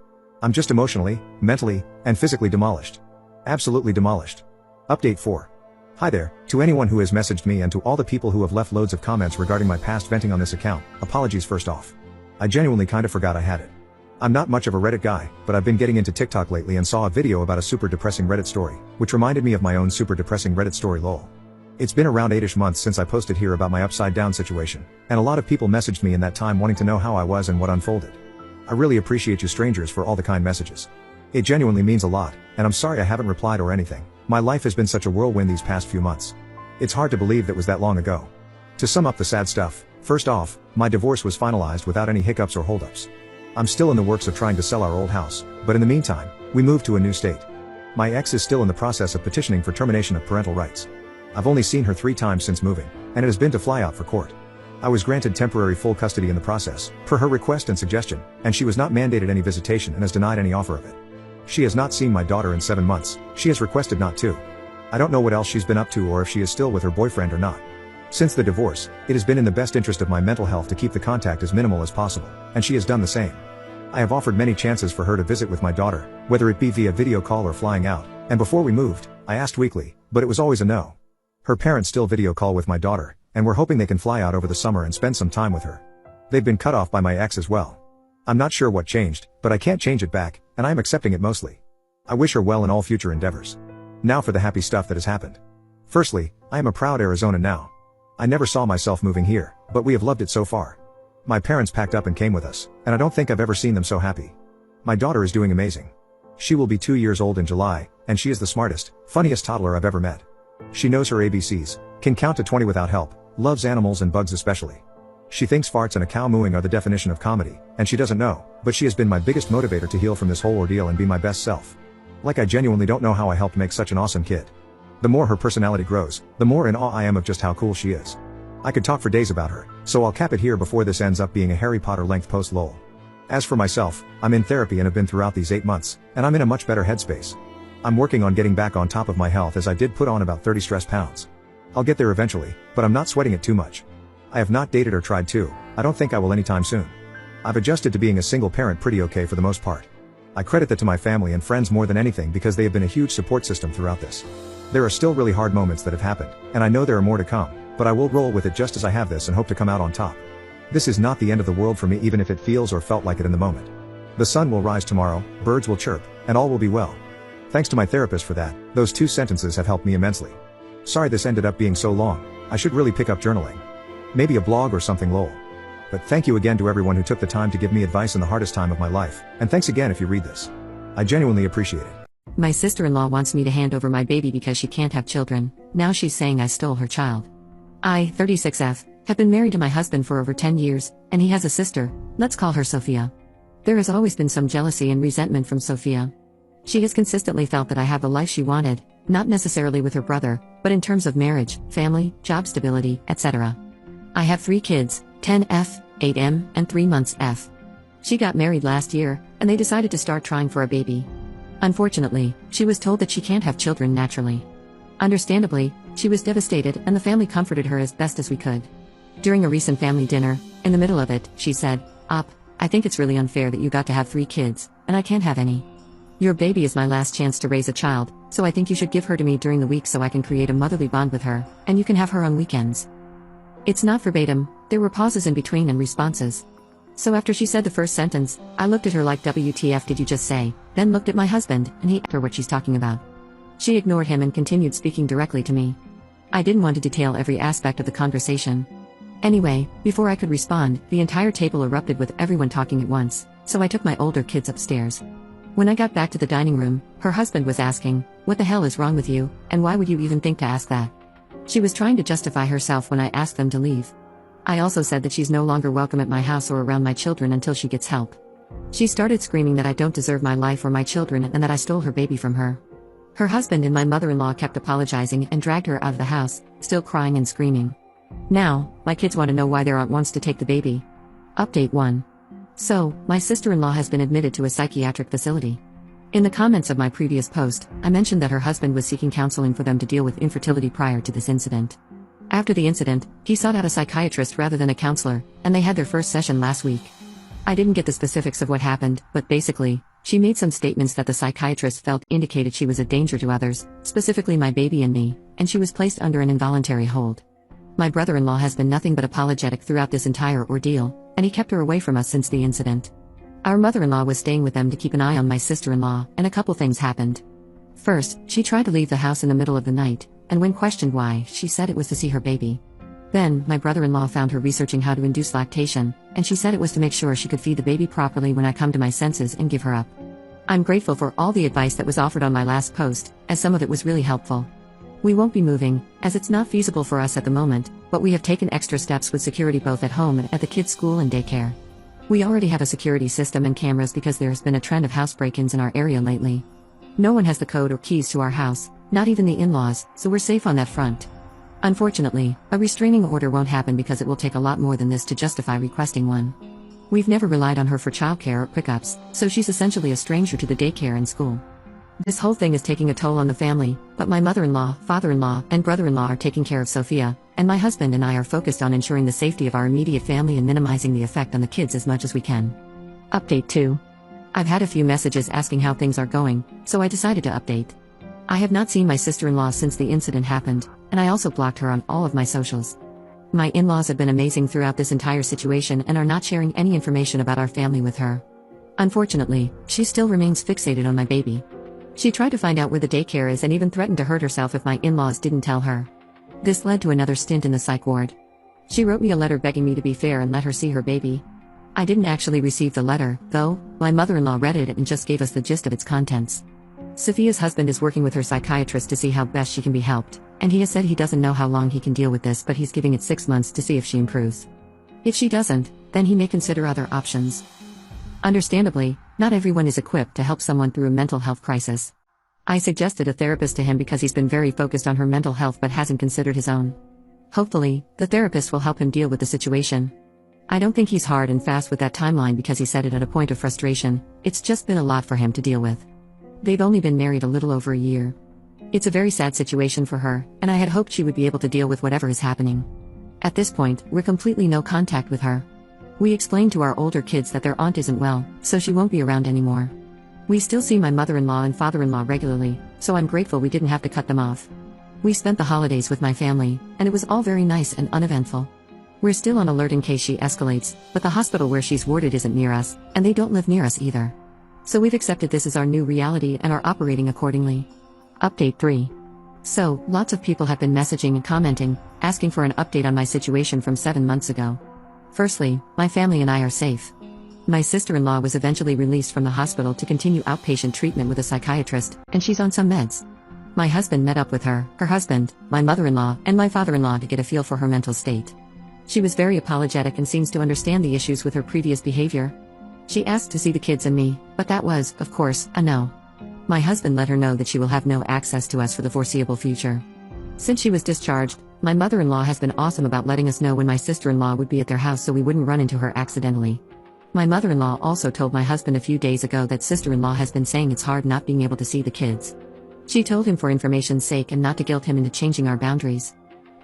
I'm just emotionally, mentally, and physically demolished. Absolutely demolished. Update 4. Hi there, to anyone who has messaged me and to all the people who have left loads of comments regarding my past venting on this account, apologies first off. I genuinely kinda forgot I had it. I'm not much of a Reddit guy, but I've been getting into TikTok lately and saw a video about a super depressing Reddit story, which reminded me of my own super depressing Reddit story lol. It's been around 8ish months since I posted here about my upside down situation, and a lot of people messaged me in that time wanting to know how I was and what unfolded. I really appreciate you strangers for all the kind messages. It genuinely means a lot, and I'm sorry I haven't replied or anything. My life has been such a whirlwind these past few months. It's hard to believe that was that long ago. To sum up the sad stuff, first off, my divorce was finalized without any hiccups or holdups. I'm still in the works of trying to sell our old house, but in the meantime, we moved to a new state. My ex is still in the process of petitioning for termination of parental rights. I've only seen her 3 times since moving, and it has been to fly out for court. I was granted temporary full custody in the process, per her request and suggestion, and she was not mandated any visitation and has denied any offer of it. She has not seen my daughter in 7 months, she has requested not to. I don't know what else she's been up to or if she is still with her boyfriend or not. Since the divorce, it has been in the best interest of my mental health to keep the contact as minimal as possible, and she has done the same. I have offered many chances for her to visit with my daughter, whether it be via video call or flying out, and before we moved, I asked weekly, but it was always a no. Her parents still video call with my daughter, and we're hoping they can fly out over the summer and spend some time with her. They've been cut off by my ex as well. I'm not sure what changed, but I can't change it back, and I am accepting it mostly. I wish her well in all future endeavors. Now for the happy stuff that has happened. Firstly, I am a proud Arizonan now. I never saw myself moving here, but we have loved it so far. My parents packed up and came with us, and I don't think I've ever seen them so happy. My daughter is doing amazing. She will be 2 years old in July, and she is the smartest, funniest toddler I've ever met. She knows her ABCs, can count to 20 without help, loves animals and bugs especially. She thinks farts and a cow mooing are the definition of comedy, and she doesn't know, but she has been my biggest motivator to heal from this whole ordeal and be my best self. Like I genuinely don't know how I helped make such an awesome kid. The more her personality grows, the more in awe I am of just how cool she is. I could talk for days about her, so I'll cap it here before this ends up being a Harry Potter length post lol. As for myself, I'm in therapy and have been throughout these 8 months, and I'm in a much better headspace. I'm working on getting back on top of my health as I did put on about 30 stress pounds. I'll get there eventually, but I'm not sweating it too much. I have not dated or tried to, I don't think I will anytime soon. I've adjusted to being a single parent pretty okay for the most part. I credit that to my family and friends more than anything because they have been a huge support system throughout this. There are still really hard moments that have happened, and I know there are more to come, but I will roll with it just as I have this and hope to come out on top. This is not the end of the world for me even if it feels or felt like it in the moment. The sun will rise tomorrow, birds will chirp, and all will be well. Thanks to my therapist for that, those 2 sentences have helped me immensely. Sorry this ended up being so long, I should really pick up journaling. Maybe a blog or something lol. But thank you again to everyone who took the time to give me advice in the hardest time of my life, and thanks again if you read this. I genuinely appreciate it. My sister-in-law wants me to hand over my baby because she can't have children. Now she's saying I stole her child. I, 36F, have been married to my husband for over 10 years, and he has a sister, let's call her Sophia. There has always been some jealousy and resentment from Sophia. She has consistently felt that I have the life she wanted, not necessarily with her brother, but in terms of marriage, family, job stability, etc. I have 3 kids, 10F, 8M, and 3 months F. She got married last year, and they decided to start trying for a baby. Unfortunately, she was told that she can't have children naturally. Understandably, she was devastated and the family comforted her as best as we could. During a recent family dinner, in the middle of it, she said, I think it's really unfair that you got to have 3 kids, and I can't have any. Your baby is my last chance to raise a child, so I think you should give her to me during the week so I can create a motherly bond with her, and you can have her on weekends." It's not verbatim, there were pauses in between and responses. So after she said the first sentence, I looked at her like, WTF did you just say, then looked at my husband, and he asked her what she's talking about. She ignored him and continued speaking directly to me. I didn't want to detail every aspect of the conversation. Anyway, before I could respond, the entire table erupted with everyone talking at once, so I took my older kids upstairs. When I got back to the dining room, her husband was asking, "What the hell is wrong with you, and why would you even think to ask that?" She was trying to justify herself when I asked them to leave. I also said that she's no longer welcome at my house or around my children until she gets help. She started screaming that I don't deserve my life or my children and that I stole her baby from her. Her husband and my mother-in-law kept apologizing and dragged her out of the house, still crying and screaming. Now, my kids want to know why their aunt wants to take the baby. Update 1. So, my sister-in-law has been admitted to a psychiatric facility. In the comments of my previous post, I mentioned that her husband was seeking counseling for them to deal with infertility prior to this incident. After the incident, he sought out a psychiatrist rather than a counselor, and they had their first session last week. I didn't get the specifics of what happened, but basically, she made some statements that the psychiatrist felt indicated she was a danger to others, specifically my baby and me, and she was placed under an involuntary hold. My brother-in-law has been nothing but apologetic throughout this entire ordeal, and he kept her away from us since the incident. Our mother-in-law was staying with them to keep an eye on my sister-in-law, and a couple things happened. First, she tried to leave the house in the middle of the night, and when questioned why, she said it was to see her baby. Then, my brother-in-law found her researching how to induce lactation, and she said it was to make sure she could feed the baby properly when I come to my senses and give her up. I'm grateful for all the advice that was offered on my last post, as some of it was really helpful. We won't be moving, as it's not feasible for us at the moment, but we have taken extra steps with security both at home and at the kids' school and daycare. We already have a security system and cameras because there has been a trend of house break-ins in our area lately. No one has the code or keys to our house, not even the in-laws, so we're safe on that front. Unfortunately, a restraining order won't happen because it will take a lot more than this to justify requesting one. We've never relied on her for childcare or pickups, so she's essentially a stranger to the daycare and school. This whole thing is taking a toll on the family, but my mother-in-law, father-in-law, and brother-in-law are taking care of Sophia, and my husband and I are focused on ensuring the safety of our immediate family and minimizing the effect on the kids as much as we can. Update 2. I've had a few messages asking how things are going, so I decided to update. I have not seen my sister-in-law since the incident happened, and I also blocked her on all of my socials. My in-laws have been amazing throughout this entire situation and are not sharing any information about our family with her. Unfortunately, she still remains fixated on my baby. She tried to find out where the daycare is and even threatened to hurt herself if my in-laws didn't tell her. This led to another stint in the psych ward. She wrote me a letter begging me to be fair and let her see her baby. I didn't actually receive the letter, though. My mother-in-law read it and just gave us the gist of its contents. Sophia's husband is working with her psychiatrist to see how best she can be helped, and he has said he doesn't know how long he can deal with this, but he's giving it 6 months to see if she improves. If she doesn't, then he may consider other options. Understandably, not everyone is equipped to help someone through a mental health crisis. I suggested a therapist to him because he's been very focused on her mental health but hasn't considered his own. Hopefully, the therapist will help him deal with the situation. I don't think he's hard and fast with that timeline because he said it at a point of frustration. It's just been a lot for him to deal with. They've only been married a little over a year. It's a very sad situation for her, and I had hoped she would be able to deal with whatever is happening. At this point, we're completely no contact with her. We explained to our older kids that their aunt isn't well, so she won't be around anymore. We still see my mother-in-law and father-in-law regularly, so I'm grateful we didn't have to cut them off. We spent the holidays with my family, and it was all very nice and uneventful. We're still on alert in case she escalates, but the hospital where she's warded isn't near us, and they don't live near us either. So we've accepted this as our new reality and are operating accordingly. Update 3. So, lots of people have been messaging and commenting, asking for an update on my situation from 7 months ago. Firstly, my family and I are safe. My sister-in-law was eventually released from the hospital to continue outpatient treatment with a psychiatrist, and she's on some meds. My husband met up with her husband, my mother-in-law, and my father-in-law to get a feel for her mental state. She was very apologetic and seems to understand the issues with her previous behavior. She asked to see the kids and me, but that was, of course, a no. My husband let her know that she will have no access to us for the foreseeable future. Since she was discharged, my mother-in-law has been awesome about letting us know when my sister-in-law would be at their house so we wouldn't run into her accidentally. My mother-in-law also told my husband a few days ago that sister-in-law has been saying it's hard not being able to see the kids. She told him for information's sake and not to guilt him into changing our boundaries.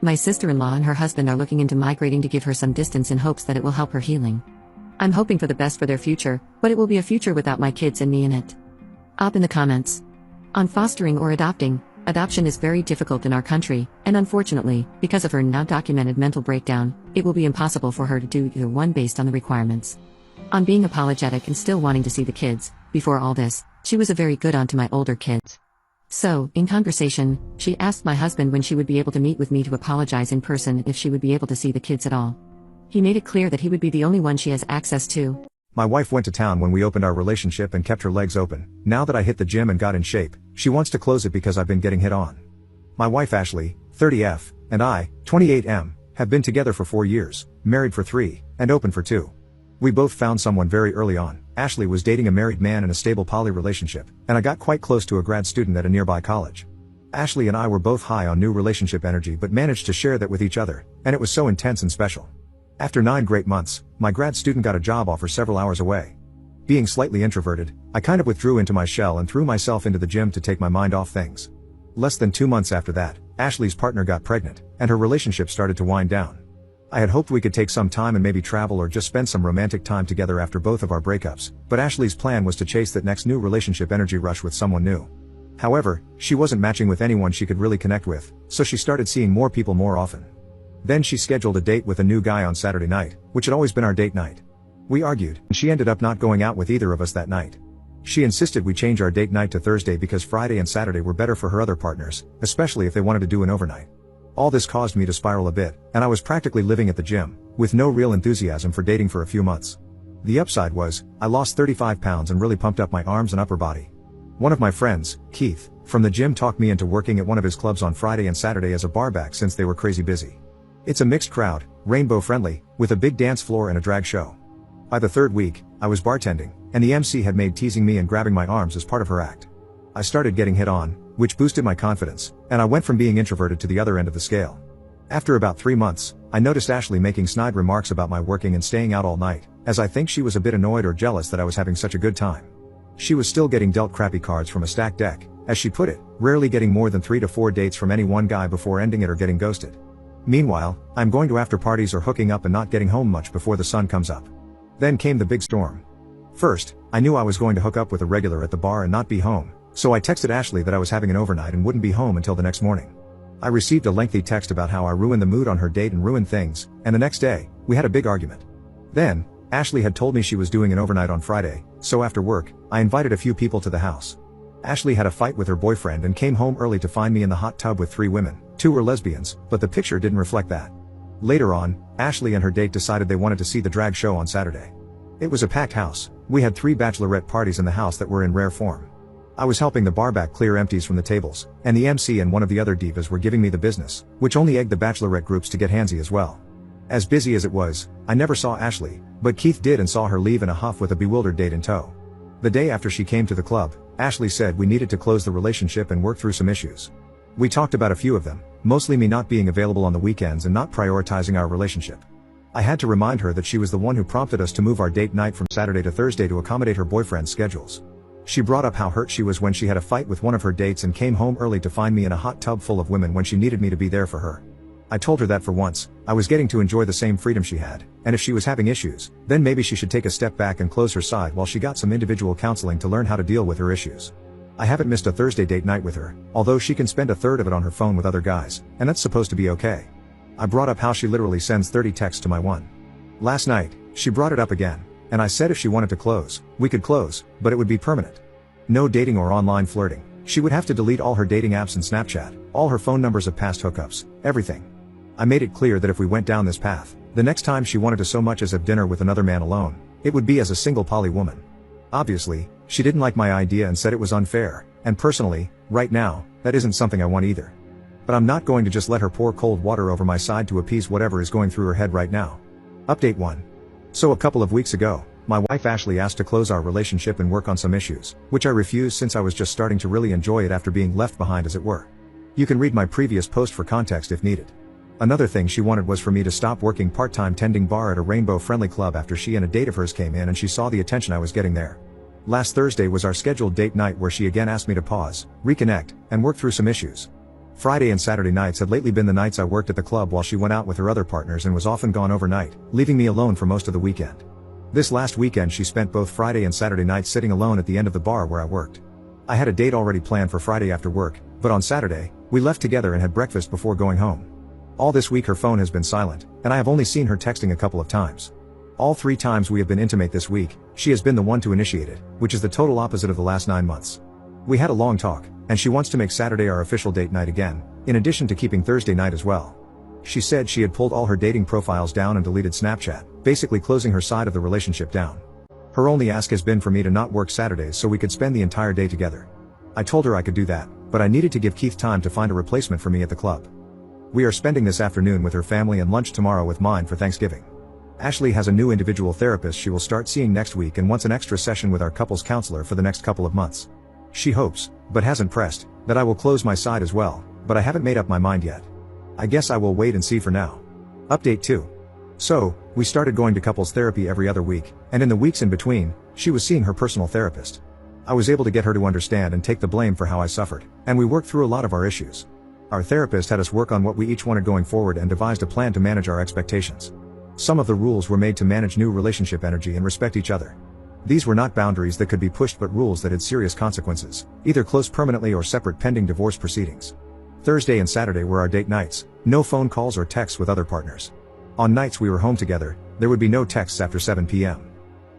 My sister-in-law and her husband are looking into migrating to give her some distance in hopes that it will help her healing. I'm hoping for the best for their future, but it will be a future without my kids and me in it. Up in the comments. On fostering or adopting, adoption is very difficult in our country, and unfortunately, because of her now documented mental breakdown, it will be impossible for her to do either one based on the requirements. On being apologetic and still wanting to see the kids, before all this, she was a very good aunt to my older kids. So, in conversation, she asked my husband when she would be able to meet with me to apologize in person if she would be able to see the kids at all. He made it clear that he would be the only one she has access to. My wife went to town when we opened our relationship and kept her legs open. Now that I hit the gym and got in shape, she wants to close it because I've been getting hit on. My wife Ashley, 30F, and I, 28M, have been together for 4 years, married for 3, and open for 2. We both found someone very early on. Ashley was dating a married man in a stable poly relationship, and I got quite close to a grad student at a nearby college. Ashley and I were both high on new relationship energy but managed to share that with each other, and it was so intense and special. After 9 great months, my grad student got a job offer several hours away. Being slightly introverted, I kind of withdrew into my shell and threw myself into the gym to take my mind off things. Less than 2 months after that, Ashley's partner got pregnant, and her relationship started to wind down. I had hoped we could take some time and maybe travel or just spend some romantic time together after both of our breakups, but Ashley's plan was to chase that next new relationship energy rush with someone new. However, she wasn't matching with anyone she could really connect with, so she started seeing more people more often. Then she scheduled a date with a new guy on Saturday night, which had always been our date night. We argued, and she ended up not going out with either of us that night. She insisted we change our date night to Thursday because Friday and Saturday were better for her other partners, especially if they wanted to do an overnight. All this caused me to spiral a bit, and I was practically living at the gym, with no real enthusiasm for dating for a few months. The upside was, I lost 35 pounds and really pumped up my arms and upper body. One of my friends, Keith, from the gym talked me into working at one of his clubs on Friday and Saturday as a barback since they were crazy busy. It's a mixed crowd, rainbow friendly, with a big dance floor and a drag show. By the 3rd week, I was bartending, and the MC had made teasing me and grabbing my arms as part of her act. I started getting hit on, which boosted my confidence, and I went from being introverted to the other end of the scale. After about 3 months, I noticed Ashley making snide remarks about my working and staying out all night, as I think she was a bit annoyed or jealous that I was having such a good time. She was still getting dealt crappy cards from a stacked deck, as she put it, rarely getting more than 3 to 4 dates from any one guy before ending it or getting ghosted. Meanwhile, I'm going to after parties or hooking up and not getting home much before the sun comes up. Then came the big storm. First, I knew I was going to hook up with a regular at the bar and not be home, so I texted Ashley that I was having an overnight and wouldn't be home until the next morning. I received a lengthy text about how I ruined the mood on her date and ruined things, and the next day, we had a big argument. Then, Ashley had told me she was doing an overnight on Friday, so after work, I invited a few people to the house. Ashley had a fight with her boyfriend and came home early to find me in the hot tub with 3 women, 2 were lesbians, but the picture didn't reflect that. Later on, Ashley and her date decided they wanted to see the drag show on Saturday. It was a packed house. We had 3 bachelorette parties in the house that were in rare form. I was helping the barback clear empties from the tables, and the MC and one of the other divas were giving me the business, which only egged the bachelorette groups to get handsy as well. As busy as it was, I never saw Ashley, but Keith did and saw her leave in a huff with a bewildered date in tow. The day after she came to the club, Ashley said we needed to close the relationship and work through some issues. We talked about a few of them, mostly me not being available on the weekends and not prioritizing our relationship. I had to remind her that she was the one who prompted us to move our date night from Saturday to Thursday to accommodate her boyfriend's schedules. She brought up how hurt she was when she had a fight with one of her dates and came home early to find me in a hot tub full of women when she needed me to be there for her. I told her that for once, I was getting to enjoy the same freedom she had, and if she was having issues, then maybe she should take a step back and close her side while she got some individual counseling to learn how to deal with her issues. I haven't missed a Thursday date night with her, although she can spend a third of it on her phone with other guys, and that's supposed to be okay. I brought up how she literally sends 30 texts to my one. Last night, she brought it up again, and I said if she wanted to close, we could close, but it would be permanent. No dating or online flirting. She would have to delete all her dating apps and Snapchat, all her phone numbers of past hookups, everything. I made it clear that if we went down this path, the next time she wanted to so much as have dinner with another man alone, it would be as a single poly woman. Obviously, she didn't like my idea and said it was unfair, and personally, right now, that isn't something I want either. But I'm not going to just let her pour cold water over my side to appease whatever is going through her head right now. Update 1. So a couple of weeks ago, my wife Ashley asked to close our relationship and work on some issues, which I refused since I was just starting to really enjoy it after being left behind as it were. You can read my previous post for context if needed. Another thing she wanted was for me to stop working part-time tending bar at a rainbow-friendly club after she and a date of hers came in and she saw the attention I was getting there. Last Thursday was our scheduled date night where she again asked me to pause, reconnect, and work through some issues. Friday and Saturday nights had lately been the nights I worked at the club while she went out with her other partners and was often gone overnight, leaving me alone for most of the weekend. This last weekend she spent both Friday and Saturday nights sitting alone at the end of the bar where I worked. I had a date already planned for Friday after work, but on Saturday, we left together and had breakfast before going home. All this week her phone has been silent, and I have only seen her texting a couple of times. All 3 times we have been intimate this week, she has been the one to initiate it, which is the total opposite of the last 9 months. We had a long talk, and she wants to make Saturday our official date night again, in addition to keeping Thursday night as well. She said she had pulled all her dating profiles down and deleted Snapchat, basically closing her side of the relationship down. Her only ask has been for me to not work Saturdays so we could spend the entire day together. I told her I could do that, but I needed to give Keith time to find a replacement for me at the club. We are spending this afternoon with her family and lunch tomorrow with mine for Thanksgiving. Ashley has a new individual therapist she will start seeing next week and wants an extra session with our couples counselor for the next couple of months. She hopes, but hasn't pressed, that I will close my side as well, but I haven't made up my mind yet. I guess I will wait and see for now. Update 2. So, we started going to couples therapy every other week, and in the weeks in between, she was seeing her personal therapist. I was able to get her to understand and take the blame for how I suffered, and we worked through a lot of our issues. Our therapist had us work on what we each wanted going forward and devised a plan to manage our expectations. Some of the rules were made to manage new relationship energy and respect each other. These were not boundaries that could be pushed but rules that had serious consequences, either close permanently or separate pending divorce proceedings. Thursday and Saturday were our date nights, no phone calls or texts with other partners. On nights we were home together, there would be no texts after 7 p.m.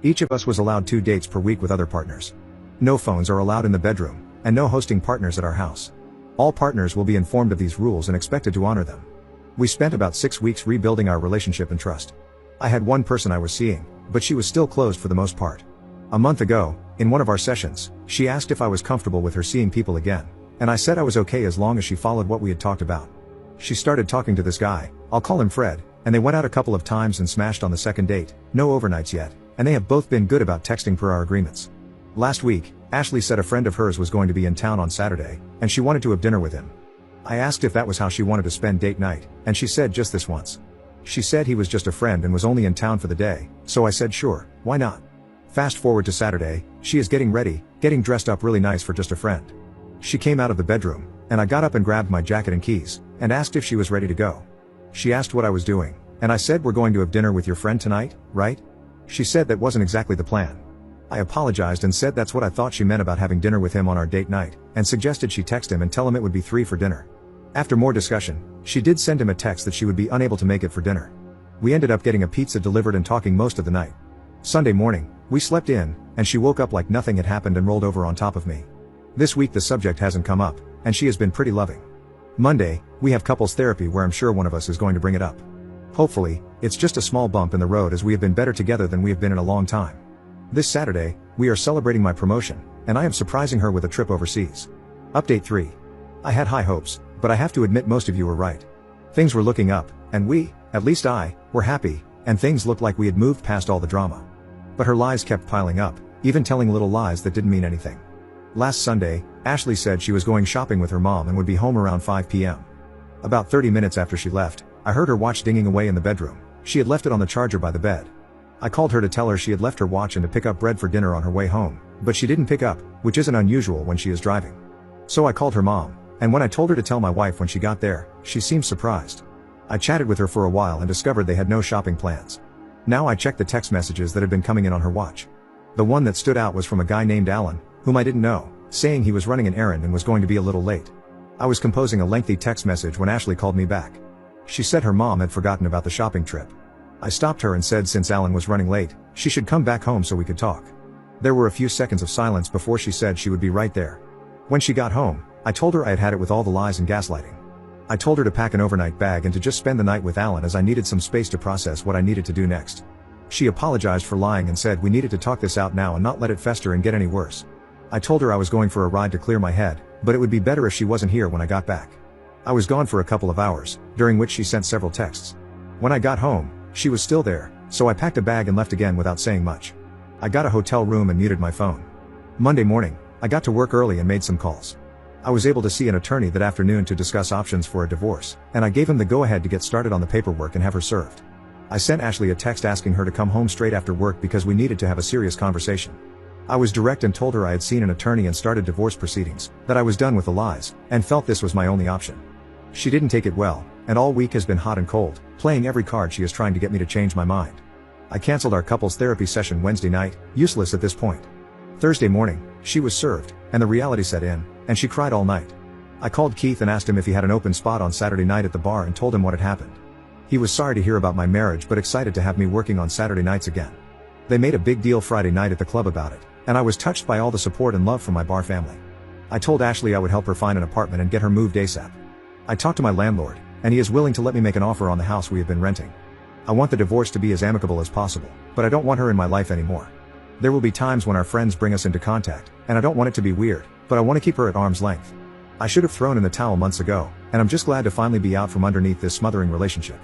Each of us was allowed 2 dates per week with other partners. No phones are allowed in the bedroom, and no hosting partners at our house. All partners will be informed of these rules and expected to honor them. We spent about 6 weeks rebuilding our relationship and trust. I had one person I was seeing, but she was still closed for the most part. A month ago, in one of our sessions, she asked if I was comfortable with her seeing people again, and I said I was okay as long as she followed what we had talked about. She started talking to this guy, I'll call him Fred, and they went out a couple of times and smashed on the second date, no overnights yet, and they have both been good about texting per our agreements. Last week, Ashley said a friend of hers was going to be in town on Saturday, and she wanted to have dinner with him. I asked if that was how she wanted to spend date night, and she said just this once. She said he was just a friend and was only in town for the day, so I said sure, why not? Fast forward to Saturday, she is getting ready, getting dressed up really nice for just a friend. She came out of the bedroom, and I got up and grabbed my jacket and keys, and asked if she was ready to go. She asked what I was doing, and I said we're going to have dinner with your friend tonight, right? She said that wasn't exactly the plan. I apologized and said that's what I thought she meant about having dinner with him on our date night, and suggested she text him and tell him it would be 3 for dinner. After more discussion, she did send him a text that she would be unable to make it for dinner. We ended up getting a pizza delivered and talking most of the night. Sunday morning, we slept in, and she woke up like nothing had happened and rolled over on top of me. This week the subject hasn't come up, and she has been pretty loving. Monday, we have couples therapy where I'm sure one of us is going to bring it up. Hopefully, it's just a small bump in the road as we have been better together than we have been in a long time. This Saturday, we are celebrating my promotion, and I am surprising her with a trip overseas. Update 3. I had high hopes, but I have to admit most of you were right. Things were looking up, and we, at least I, were happy, and things looked like we had moved past all the drama. But her lies kept piling up, even telling little lies that didn't mean anything. Last Sunday, Ashley said she was going shopping with her mom and would be home around 5 p.m. About 30 minutes after she left, I heard her watch dinging away in the bedroom. She had left it on the charger by the bed. I called her to tell her she had left her watch and to pick up bread for dinner on her way home, but she didn't pick up, which isn't unusual when she is driving. So I called her mom, and when I told her to tell my wife when she got there, she seemed surprised. I chatted with her for a while and discovered they had no shopping plans. Now I checked the text messages that had been coming in on her watch. The one that stood out was from a guy named Alan, whom I didn't know, saying he was running an errand and was going to be a little late. I was composing a lengthy text message when Ashley called me back. She said her mom had forgotten about the shopping trip. I stopped her and said since Alan was running late, she should come back home so we could talk. There were a few seconds of silence before she said she would be right there. When she got home, I told her I had had it with all the lies and gaslighting. I told her to pack an overnight bag and to just spend the night with Alan as I needed some space to process what I needed to do next. She apologized for lying and said we needed to talk this out now and not let it fester and get any worse. I told her I was going for a ride to clear my head, but it would be better if she wasn't here when I got back. I was gone for a couple of hours, during which she sent several texts. When I got home, she was still there, so I packed a bag and left again without saying much. I got a hotel room and muted my phone. Monday morning, I got to work early and made some calls. I was able to see an attorney that afternoon to discuss options for a divorce, and I gave him the go-ahead to get started on the paperwork and have her served. I sent Ashley a text asking her to come home straight after work because we needed to have a serious conversation. I was direct and told her I had seen an attorney and started divorce proceedings, that I was done with the lies, and felt this was my only option. She didn't take it well, and all week has been hot and cold, playing every card she is trying to get me to change my mind. I cancelled our couples therapy session Wednesday night, useless at this point. Thursday morning, she was served, and the reality set in, and she cried all night. I called Keith and asked him if he had an open spot on Saturday night at the bar and told him what had happened. He was sorry to hear about my marriage but excited to have me working on Saturday nights again. They made a big deal Friday night at the club about it, and I was touched by all the support and love from my bar family. I told Ashley I would help her find an apartment and get her moved ASAP. I talked to my landlord, and he is willing to let me make an offer on the house we have been renting. I want the divorce to be as amicable as possible, but I don't want her in my life anymore. There will be times when our friends bring us into contact, and I don't want it to be weird, but I want to keep her at arm's length. I should have thrown in the towel months ago, and I'm just glad to finally be out from underneath this smothering relationship.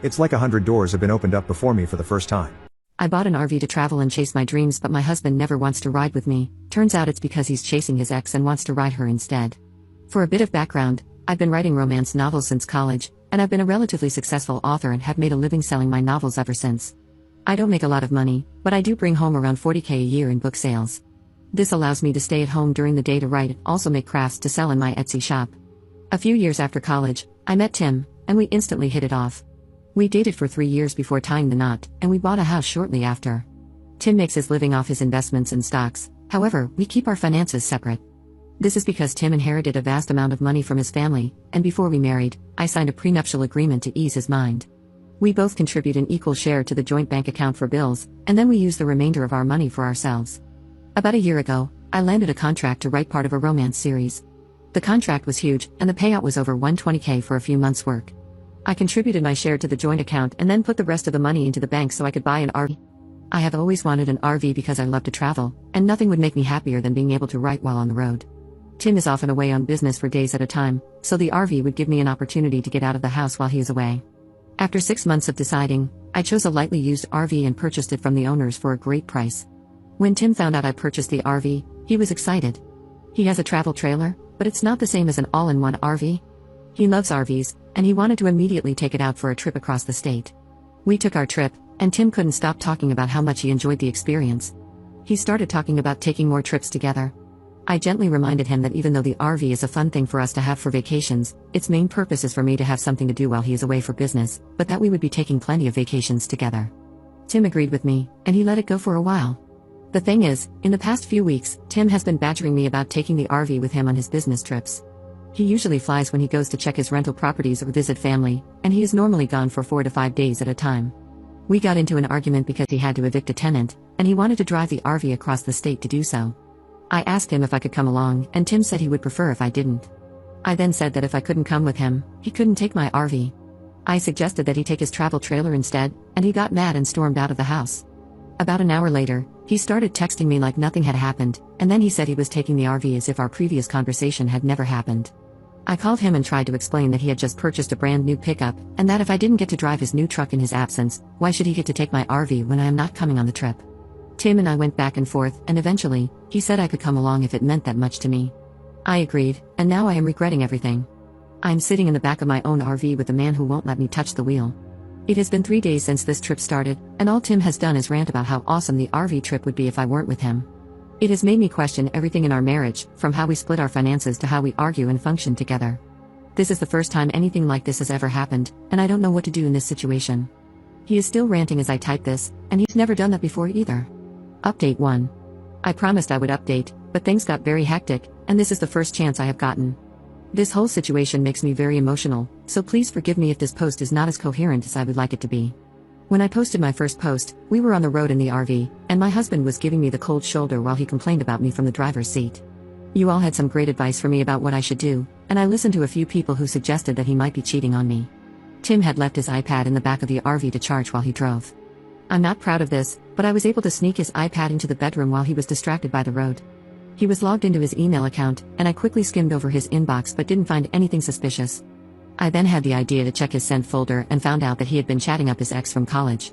It's like 100 doors have been opened up before me for the first time. I bought an RV to travel and chase my dreams, but my husband never wants to ride with me. Turns out it's because he's chasing his ex and wants to ride her instead. For a bit of background, I've been writing romance novels since college, and I've been a relatively successful author and have made a living selling my novels ever since. I don't make a lot of money, but I do bring home around $40,000 a year in book sales. This allows me to stay at home during the day to write, also make crafts to sell in my Etsy shop. A few years after college, I met Tim, and we instantly hit it off. We dated for 3 years before tying the knot, and we bought a house shortly after. Tim makes his living off his investments and stocks, however, we keep our finances separate. This is because Tim inherited a vast amount of money from his family, and before we married, I signed a prenuptial agreement to ease his mind. We both contribute an equal share to the joint bank account for bills, and then we use the remainder of our money for ourselves. About a year ago, I landed a contract to write part of a romance series. The contract was huge, and the payout was over $120,000 for a few months' work. I contributed my share to the joint account and then put the rest of the money into the bank so I could buy an RV. I have always wanted an RV because I love to travel, and nothing would make me happier than being able to write while on the road. Tim is often away on business for days at a time, so the RV would give me an opportunity to get out of the house while he is away. After 6 months of deciding, I chose a lightly used RV and purchased it from the owners for a great price. When Tim found out I purchased the RV, he was excited. He has a travel trailer, but it's not the same as an all-in-one RV. He loves RVs, and he wanted to immediately take it out for a trip across the state. We took our trip, and Tim couldn't stop talking about how much he enjoyed the experience. He started talking about taking more trips together. I gently reminded him that even though the RV is a fun thing for us to have for vacations, its main purpose is for me to have something to do while he is away for business, but that we would be taking plenty of vacations together. Tim agreed with me, and he let it go for a while. The thing is, in the past few weeks, Tim has been badgering me about taking the RV with him on his business trips. He usually flies when he goes to check his rental properties or visit family, and he is normally gone for 4 to 5 days at a time. We got into an argument because he had to evict a tenant, and he wanted to drive the RV across the state to do so. I asked him if I could come along, and Tim said he would prefer if I didn't. I then said that if I couldn't come with him, he couldn't take my RV. I suggested that he take his travel trailer instead, and he got mad and stormed out of the house. About an hour later, he started texting me like nothing had happened, and then he said he was taking the RV as if our previous conversation had never happened. I called him and tried to explain that he had just purchased a brand new pickup, and that if I didn't get to drive his new truck in his absence, why should he get to take my RV when I am not coming on the trip? Tim and I went back and forth, and eventually, he said I could come along if it meant that much to me. I agreed, and now I am regretting everything. I am sitting in the back of my own RV with a man who won't let me touch the wheel. It has been 3 days since this trip started, and all Tim has done is rant about how awesome the RV trip would be if I weren't with him. It has made me question everything in our marriage, from how we split our finances to how we argue and function together. This is the first time anything like this has ever happened, and I don't know what to do in this situation. He is still ranting as I type this, and he's never done that before either. Update 1. I promised I would update, but things got very hectic, and this is the first chance I have gotten. This whole situation makes me very emotional, so please forgive me if this post is not as coherent as I would like it to be. When I posted my first post, we were on the road in the RV, and my husband was giving me the cold shoulder while he complained about me from the driver's seat. You all had some great advice for me about what I should do, and I listened to a few people who suggested that he might be cheating on me. Tim had left his iPad in the back of the RV to charge while he drove. I'm not proud of this, but I was able to sneak his iPad into the bedroom while he was distracted by the road. He was logged into his email account, and I quickly skimmed over his inbox but didn't find anything suspicious. I then had the idea to check his sent folder and found out that he had been chatting up his ex from college.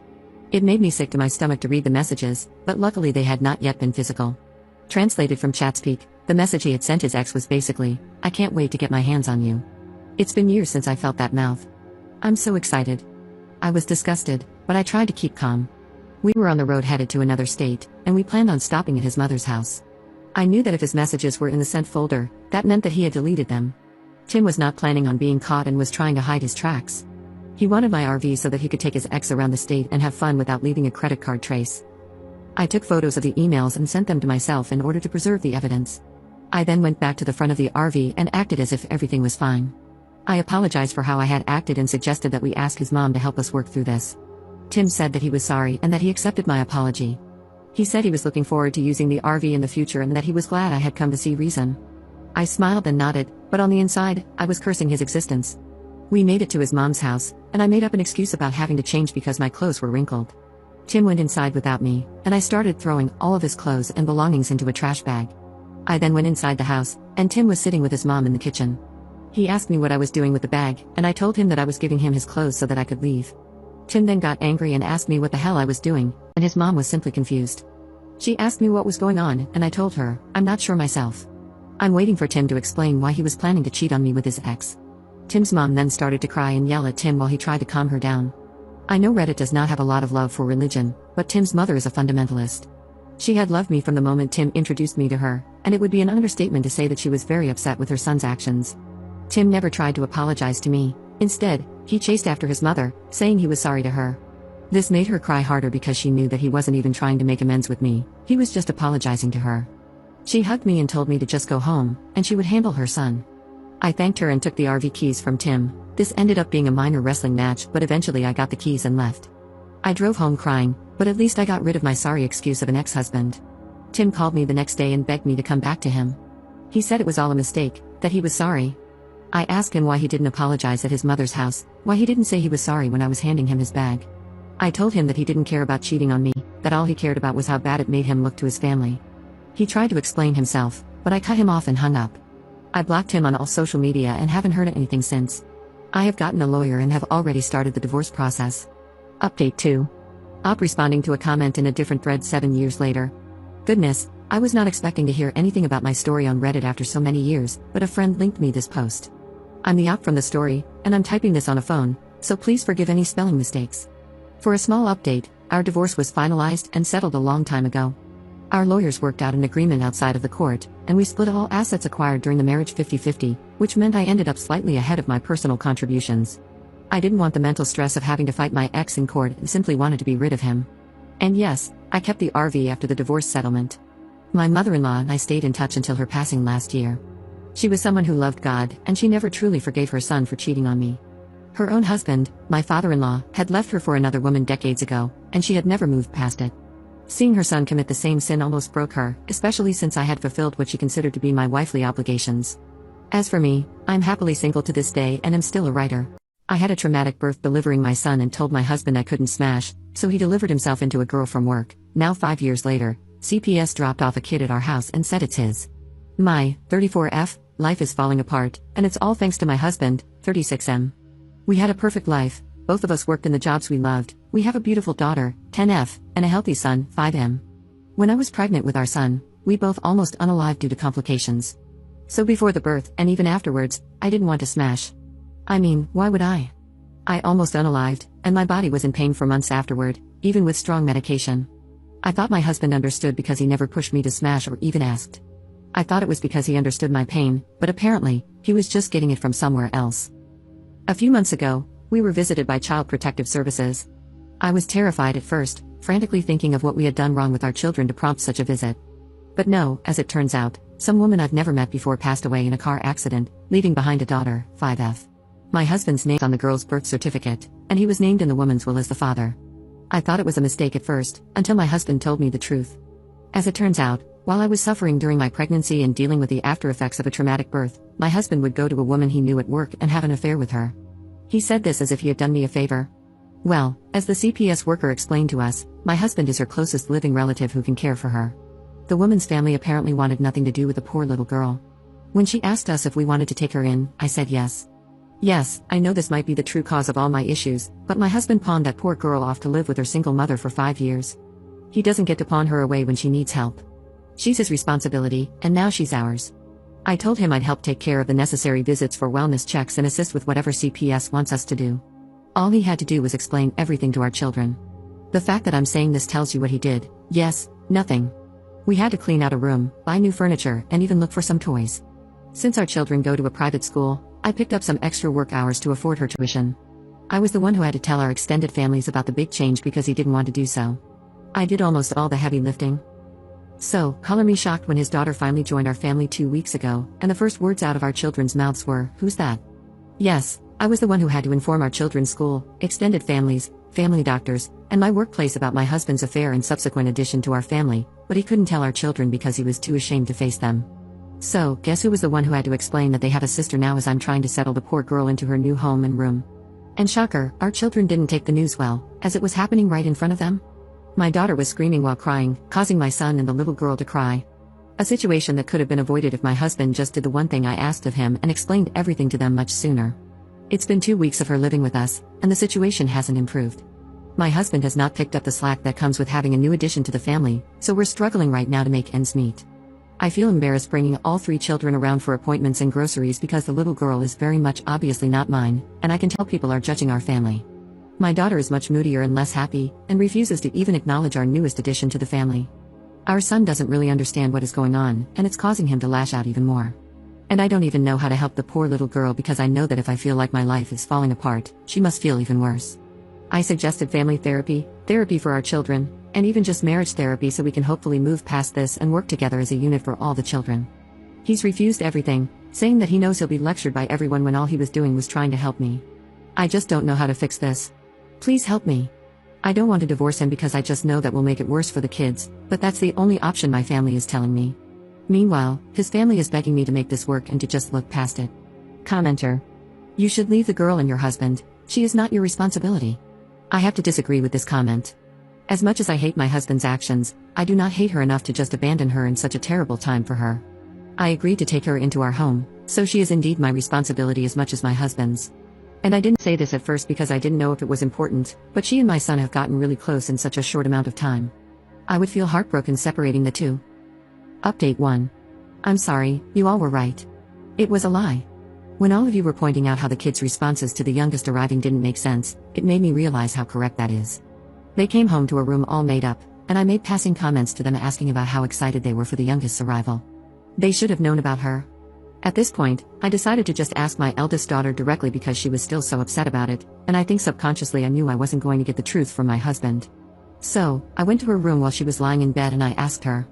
It made me sick to my stomach to read the messages, but luckily they had not yet been physical. Translated from ChatSpeak, the message he had sent his ex was basically, "I can't wait to get my hands on you." It's been years since I felt that mouth. I'm so excited. I was disgusted, but I tried to keep calm. We were on the road headed to another state, and we planned on stopping at his mother's house. I knew that if his messages were in the sent folder, that meant that he had deleted them. Tim was not planning on being caught and was trying to hide his tracks. He wanted my RV so that he could take his ex around the state and have fun without leaving a credit card trace. I took photos of the emails and sent them to myself in order to preserve the evidence. I then went back to the front of the RV and acted as if everything was fine. I apologized for how I had acted and suggested that we ask his mom to help us work through this. Tim said that he was sorry and that he accepted my apology. He said he was looking forward to using the RV in the future and that he was glad I had come to see reason. I smiled and nodded, but on the inside, I was cursing his existence. We made it to his mom's house, and I made up an excuse about having to change because my clothes were wrinkled. Tim went inside without me, and I started throwing all of his clothes and belongings into a trash bag. I then went inside the house, and Tim was sitting with his mom in the kitchen. He asked me what I was doing with the bag, and I told him that I was giving him his clothes so that I could leave. Tim then got angry and asked me what the hell I was doing, and his mom was simply confused. She asked me what was going on, and I told her, I'm not sure myself. I'm waiting for Tim to explain why he was planning to cheat on me with his ex. Tim's mom then started to cry and yell at Tim while he tried to calm her down. I know Reddit does not have a lot of love for religion, but Tim's mother is a fundamentalist. She had loved me from the moment Tim introduced me to her, and it would be an understatement to say that she was very upset with her son's actions. Tim never tried to apologize to me. Instead, he chased after his mother, saying he was sorry to her. This made her cry harder because she knew that he wasn't even trying to make amends with me, he was just apologizing to her. She hugged me and told me to just go home, and she would handle her son. I thanked her and took the RV keys from Tim. This ended up being a minor wrestling match, but eventually I got the keys and left. I drove home crying, but at least I got rid of my sorry excuse of an ex-husband. Tim called me the next day and begged me to come back to him. He said it was all a mistake, that he was sorry. I asked him why he didn't apologize at his mother's house, why he didn't say he was sorry when I was handing him his bag. I told him that he didn't care about cheating on me, that all he cared about was how bad it made him look to his family. He tried to explain himself, but I cut him off and hung up. I blocked him on all social media and haven't heard anything since. I have gotten a lawyer and have already started the divorce process. Update 2. Op responding to a comment in a different thread 7 years later. Goodness, I was not expecting to hear anything about my story on Reddit after so many years, but a friend linked me this post. I'm the op from the story, and I'm typing this on a phone, so please forgive any spelling mistakes. For a small update, our divorce was finalized and settled a long time ago. Our lawyers worked out an agreement outside of the court, and we split all assets acquired during the marriage 50-50, which meant I ended up slightly ahead of my personal contributions. I didn't want the mental stress of having to fight my ex in court and simply wanted to be rid of him. And yes, I kept the RV after the divorce settlement. My mother-in-law and I stayed in touch until her passing last year. She was someone who loved God, and she never truly forgave her son for cheating on me. Her own husband, my father-in-law, had left her for another woman decades ago, and she had never moved past it. Seeing her son commit the same sin almost broke her, especially since I had fulfilled what she considered to be my wifely obligations. As for me, I'm happily single to this day and am still a writer. I had a traumatic birth delivering my son and told my husband I couldn't smash, so he delivered himself into a girl from work. Now 5 years later, CPS dropped off a kid at our house and said it's his. My 34F, life is falling apart, and it's all thanks to my husband, 36M. We had a perfect life, both of us worked in the jobs we loved, we have a beautiful daughter, 10F, and a healthy son, 5M. When I was pregnant with our son, we both almost unalived due to complications. So before the birth, and even afterwards, I didn't want to smash. I mean, why would I? I almost unalived, and my body was in pain for months afterward, even with strong medication. I thought my husband understood because he never pushed me to smash or even asked. I thought it was because he understood my pain, but apparently, he was just getting it from somewhere else. A few months ago, we were visited by Child Protective Services. I was terrified at first, frantically thinking of what we had done wrong with our children to prompt such a visit. But no, as it turns out, some woman I've never met before passed away in a car accident, leaving behind a daughter, 5F. My husband's name on the girl's birth certificate, and he was named in the woman's will as the father. I thought it was a mistake at first, until my husband told me the truth. As it turns out, while I was suffering during my pregnancy and dealing with the after-effects of a traumatic birth, my husband would go to a woman he knew at work and have an affair with her. He said this as if he had done me a favor. Well, as the CPS worker explained to us, my husband is her closest living relative who can care for her. The woman's family apparently wanted nothing to do with the poor little girl. When she asked us if we wanted to take her in, I said yes. Yes, I know this might be the true cause of all my issues, but my husband pawned that poor girl off to live with her single mother for 5 years. He doesn't get to pawn her away when she needs help. She's his responsibility, and now she's ours. I told him I'd help take care of the necessary visits for wellness checks and assist with whatever CPS wants us to do. All he had to do was explain everything to our children. The fact that I'm saying this tells you what he did. Yes, nothing. We had to clean out a room, buy new furniture, and even look for some toys. Since our children go to a private school, I picked up some extra work hours to afford her tuition. I was the one who had to tell our extended families about the big change because he didn't want to do so. I did almost all the heavy lifting. So, color me shocked when his daughter finally joined our family 2 weeks ago, and the first words out of our children's mouths were, "Who's that?" Yes, I was the one who had to inform our children's school, extended families, family doctors, and my workplace about my husband's affair and subsequent addition to our family, but he couldn't tell our children because he was too ashamed to face them. So, guess who was the one who had to explain that they have a sister now as I'm trying to settle the poor girl into her new home and room? And shocker, our children didn't take the news well, as it was happening right in front of them. My daughter was screaming while crying, causing my son and the little girl to cry. A situation that could have been avoided if my husband just did the one thing I asked of him and explained everything to them much sooner. It's been 2 weeks of her living with us, and the situation hasn't improved. My husband has not picked up the slack that comes with having a new addition to the family, so we're struggling right now to make ends meet. I feel embarrassed bringing all 3 children around for appointments and groceries because the little girl is very much obviously not mine, and I can tell people are judging our family. My daughter is much moodier and less happy, and refuses to even acknowledge our newest addition to the family. Our son doesn't really understand what is going on, and it's causing him to lash out even more. And I don't even know how to help the poor little girl because I know that if I feel like my life is falling apart, she must feel even worse. I suggested family therapy, therapy for our children, and even just marriage therapy so we can hopefully move past this and work together as a unit for all the children. He's refused everything, saying that he knows he'll be lectured by everyone when all he was doing was trying to help me. I just don't know how to fix this. Please help me. I don't want to divorce him because I just know that will make it worse for the kids, but that's the only option my family is telling me. Meanwhile, his family is begging me to make this work and to just look past it. Commenter. You should leave the girl and your husband. She is not your responsibility. I have to disagree with this comment. As much as I hate my husband's actions, I do not hate her enough to just abandon her in such a terrible time for her. I agreed to take her into our home, so she is indeed my responsibility as much as my husband's. And I didn't say this at first because I didn't know if it was important, but she and my son have gotten really close in such a short amount of time. I would feel heartbroken separating the two. Update 1. I'm sorry, you all were right. It was a lie. When all of you were pointing out how the kids' responses to the youngest arriving didn't make sense, it made me realize how correct that is. They came home to a room all made up, and I made passing comments to them asking about how excited they were for the youngest's arrival. They should have known about her. At this point, I decided to just ask my eldest daughter directly because she was still so upset about it, and I think subconsciously I knew I wasn't going to get the truth from my husband. So, I went to her room while she was lying in bed and I asked her.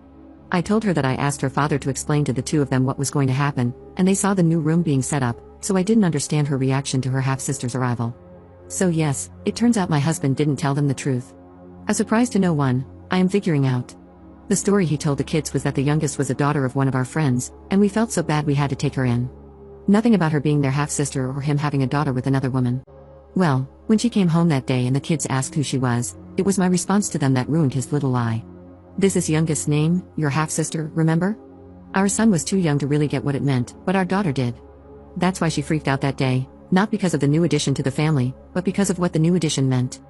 I told her that I asked her father to explain to the two of them what was going to happen, and they saw the new room being set up, so I didn't understand her reaction to her half-sister's arrival. So yes, it turns out my husband didn't tell them the truth. A surprise to no one, I am figuring out. The story he told the kids was that the youngest was a daughter of one of our friends, and we felt so bad we had to take her in. Nothing about her being their half-sister or him having a daughter with another woman. Well, when she came home that day and the kids asked who she was, it was my response to them that ruined his little lie. This is youngest's name, your half-sister, remember? Our son was too young to really get what it meant, but our daughter did. That's why she freaked out that day, not because of the new addition to the family, but because of what the new addition meant.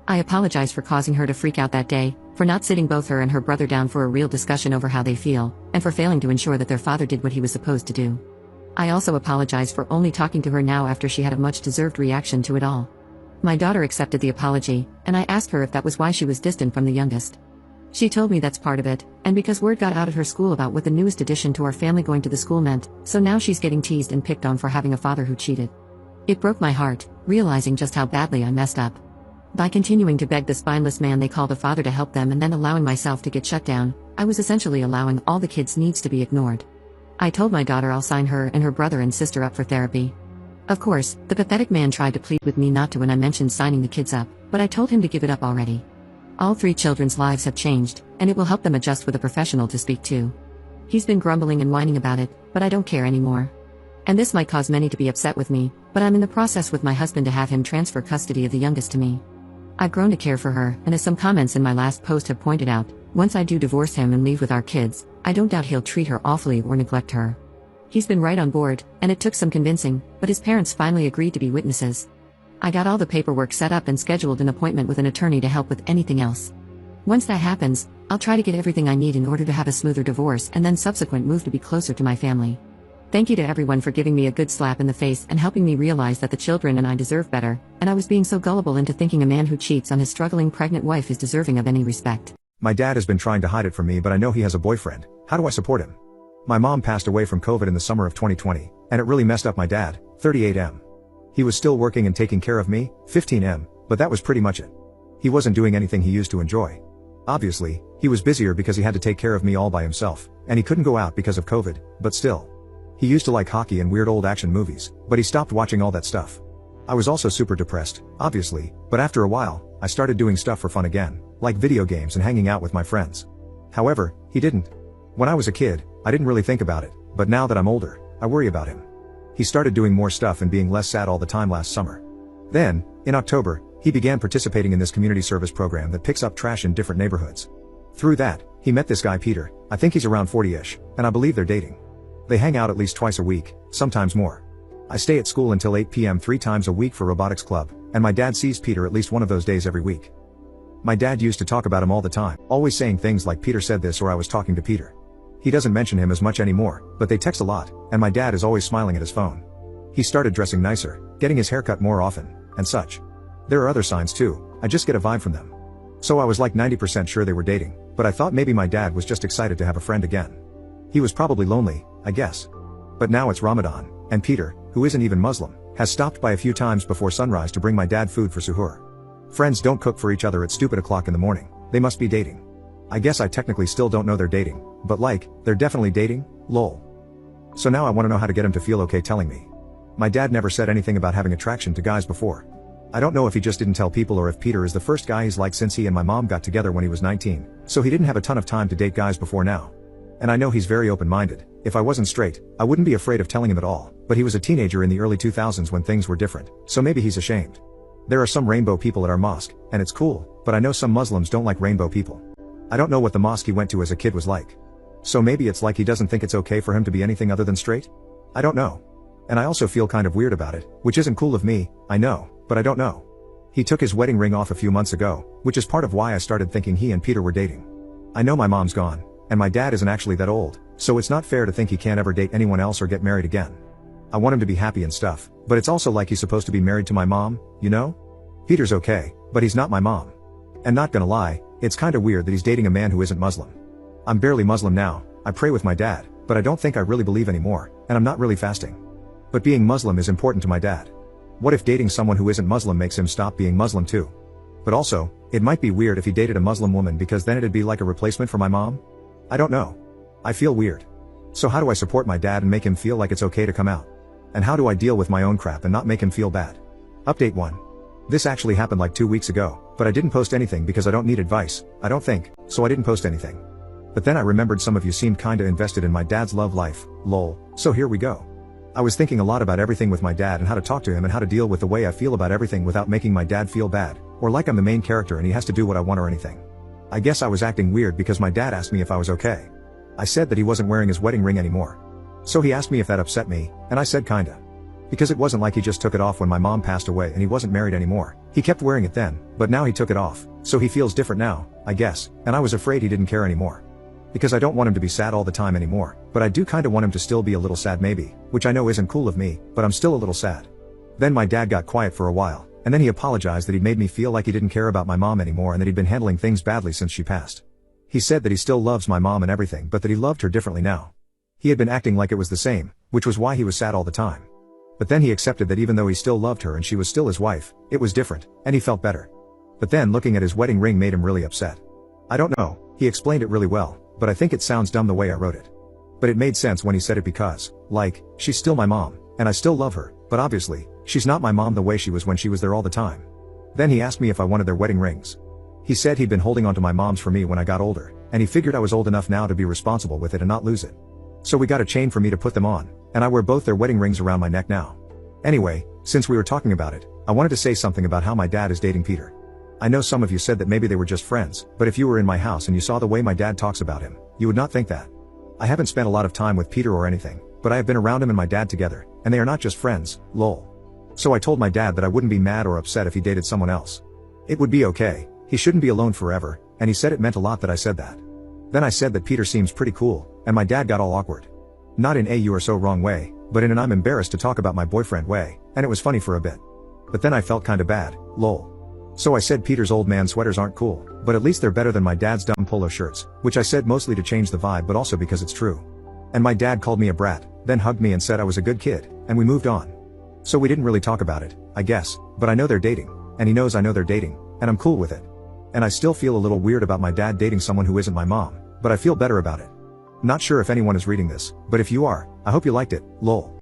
I apologize for causing her to freak out that day, for not sitting both her and her brother down for a real discussion over how they feel, and for failing to ensure that their father did what he was supposed to do. I also apologize for only talking to her now after she had a much-deserved reaction to it all. My daughter accepted the apology, and I asked her if that was why she was distant from the youngest. She told me that's part of it, and because word got out at her school about what the newest addition to our family going to the school meant, so now she's getting teased and picked on for having a father who cheated. It broke my heart, realizing just how badly I messed up. By continuing to beg the spineless man they called a father to help them and then allowing myself to get shut down, I was essentially allowing all the kids' needs to be ignored. I told my daughter I'll sign her and her brother and sister up for therapy. Of course, the pathetic man tried to plead with me not to when I mentioned signing the kids up, but I told him to give it up already. All 3 children's lives have changed, and it will help them adjust with a professional to speak to. He's been grumbling and whining about it, but I don't care anymore. And this might cause many to be upset with me, but I'm in the process with my husband to have him transfer custody of the youngest to me. I've grown to care for her, and as some comments in my last post have pointed out, once I do divorce him and leave with our kids, I don't doubt he'll treat her awfully or neglect her. He's been right on board, and it took some convincing, but his parents finally agreed to be witnesses. I got all the paperwork set up and scheduled an appointment with an attorney to help with anything else. Once that happens, I'll try to get everything I need in order to have a smoother divorce and then subsequent move to be closer to my family. Thank you to everyone for giving me a good slap in the face and helping me realize that the children and I deserve better, and I was being so gullible into thinking a man who cheats on his struggling pregnant wife is deserving of any respect. My dad has been trying to hide it from me, but I know he has a boyfriend. How do I support him? My mom passed away from COVID in the summer of 2020, and it really messed up my dad, 38M. He was still working and taking care of me, 15M, but that was pretty much it. He wasn't doing anything he used to enjoy. Obviously, he was busier because he had to take care of me all by himself, and he couldn't go out because of COVID, but still. He used to like hockey and weird old action movies, but he stopped watching all that stuff. I was also super depressed, obviously, but after a while, I started doing stuff for fun again, like video games and hanging out with my friends. However, he didn't. When I was a kid, I didn't really think about it, but now that I'm older, I worry about him. He started doing more stuff and being less sad all the time last summer. Then, in October, he began participating in this community service program that picks up trash in different neighborhoods. Through that, he met this guy Peter, I think he's around 40-ish, and I believe they're dating. They hang out at least twice a week, sometimes more. I stay at school until 8 p.m. 3 times a week for robotics club, and my dad sees Peter at least one of those days every week. My dad used to talk about him all the time, always saying things like Peter said this or I was talking to Peter. He doesn't mention him as much anymore, but they text a lot, and my dad is always smiling at his phone. He started dressing nicer, getting his hair cut more often, and such. There are other signs too, I just get a vibe from them. So I was like 90% sure they were dating, but I thought maybe my dad was just excited to have a friend again. He was probably lonely, I guess. But now it's Ramadan, and Peter, who isn't even Muslim, has stopped by a few times before sunrise to bring my dad food for suhoor. Friends don't cook for each other at stupid o'clock in the morning, they must be dating. I guess I technically still don't know they're dating, but like, they're definitely dating, lol. So now I wanna know how to get him to feel okay telling me. My dad never said anything about having attraction to guys before. I don't know if he just didn't tell people or if Peter is the first guy he's liked since he and my mom got together when he was 19, so he didn't have a ton of time to date guys before now. And I know he's very open-minded. If I wasn't straight, I wouldn't be afraid of telling him at all, but he was a teenager in the early 2000s when things were different, so maybe he's ashamed. There are some rainbow people at our mosque, and it's cool, but I know some Muslims don't like rainbow people. I don't know what the mosque he went to as a kid was like. So maybe it's like he doesn't think it's okay for him to be anything other than straight? I don't know. And I also feel kind of weird about it, which isn't cool of me, I know, but I don't know. He took his wedding ring off a few months ago, which is part of why I started thinking he and Peter were dating. I know my mom's gone, and my dad isn't actually that old, so it's not fair to think he can't ever date anyone else or get married again. I want him to be happy and stuff, but it's also like he's supposed to be married to my mom, you know? Peter's okay, but he's not my mom. And not gonna lie, it's kinda weird that he's dating a man who isn't Muslim. I'm barely Muslim now, I pray with my dad, but I don't think I really believe anymore, and I'm not really fasting. But being Muslim is important to my dad. What if dating someone who isn't Muslim makes him stop being Muslim too? But also, it might be weird if he dated a Muslim woman because then it'd be like a replacement for my mom? I don't know. I feel weird. So how do I support my dad and make him feel like it's okay to come out? And how do I deal with my own crap and not make him feel bad? Update 1. This actually happened like 2 weeks ago, but I didn't post anything because I don't need advice, I don't think, so I didn't post anything. But then I remembered some of you seemed kinda invested in my dad's love life, lol, so here we go. I was thinking a lot about everything with my dad and how to talk to him and how to deal with the way I feel about everything without making my dad feel bad, or like I'm the main character and he has to do what I want or anything. I guess I was acting weird because my dad asked me if I was okay. I said that he wasn't wearing his wedding ring anymore. So he asked me if that upset me, and I said kinda. Because it wasn't like he just took it off when my mom passed away and he wasn't married anymore. He kept wearing it then, but now he took it off, so he feels different now, I guess, and I was afraid he didn't care anymore. Because I don't want him to be sad all the time anymore, but I do kinda want him to still be a little sad maybe, which I know isn't cool of me, but I'm still a little sad. Then my dad got quiet for a while, and then he apologized that he'd made me feel like he didn't care about my mom anymore and that he'd been handling things badly since she passed. He said that he still loves my mom and everything but that he loved her differently now. He had been acting like it was the same, which was why he was sad all the time. But then he accepted that even though he still loved her and she was still his wife, it was different, and he felt better. But then looking at his wedding ring made him really upset. I don't know, he explained it really well, but I think it sounds dumb the way I wrote it. But it made sense when he said it because, like, she's still my mom, and I still love her, but obviously, she's not my mom the way she was when she was there all the time. Then he asked me if I wanted their wedding rings. He said he'd been holding onto my mom's for me when I got older, and he figured I was old enough now to be responsible with it and not lose it. So we got a chain for me to put them on, and I wear both their wedding rings around my neck now. Anyway, since we were talking about it, I wanted to say something about how my dad is dating Peter. I know some of you said that maybe they were just friends, but if you were in my house and you saw the way my dad talks about him, you would not think that. I haven't spent a lot of time with Peter or anything, but I have been around him and my dad together, and they are not just friends, lol. So I told my dad that I wouldn't be mad or upset if he dated someone else. It would be okay, he shouldn't be alone forever, and he said it meant a lot that I said that. Then I said that Peter seems pretty cool, and my dad got all awkward. Not in a you are so wrong way, but in an I'm embarrassed to talk about my boyfriend way, and it was funny for a bit. But then I felt kinda bad, lol. So I said Peter's old man sweaters aren't cool, but at least they're better than my dad's dumb polo shirts, which I said mostly to change the vibe but also because it's true. And my dad called me a brat, then hugged me and said I was a good kid, and we moved on. So we didn't really talk about it, I guess, but I know they're dating, and he knows I know they're dating, and I'm cool with it. And I still feel a little weird about my dad dating someone who isn't my mom, but I feel better about it. Not sure if anyone is reading this, but if you are, I hope you liked it, lol.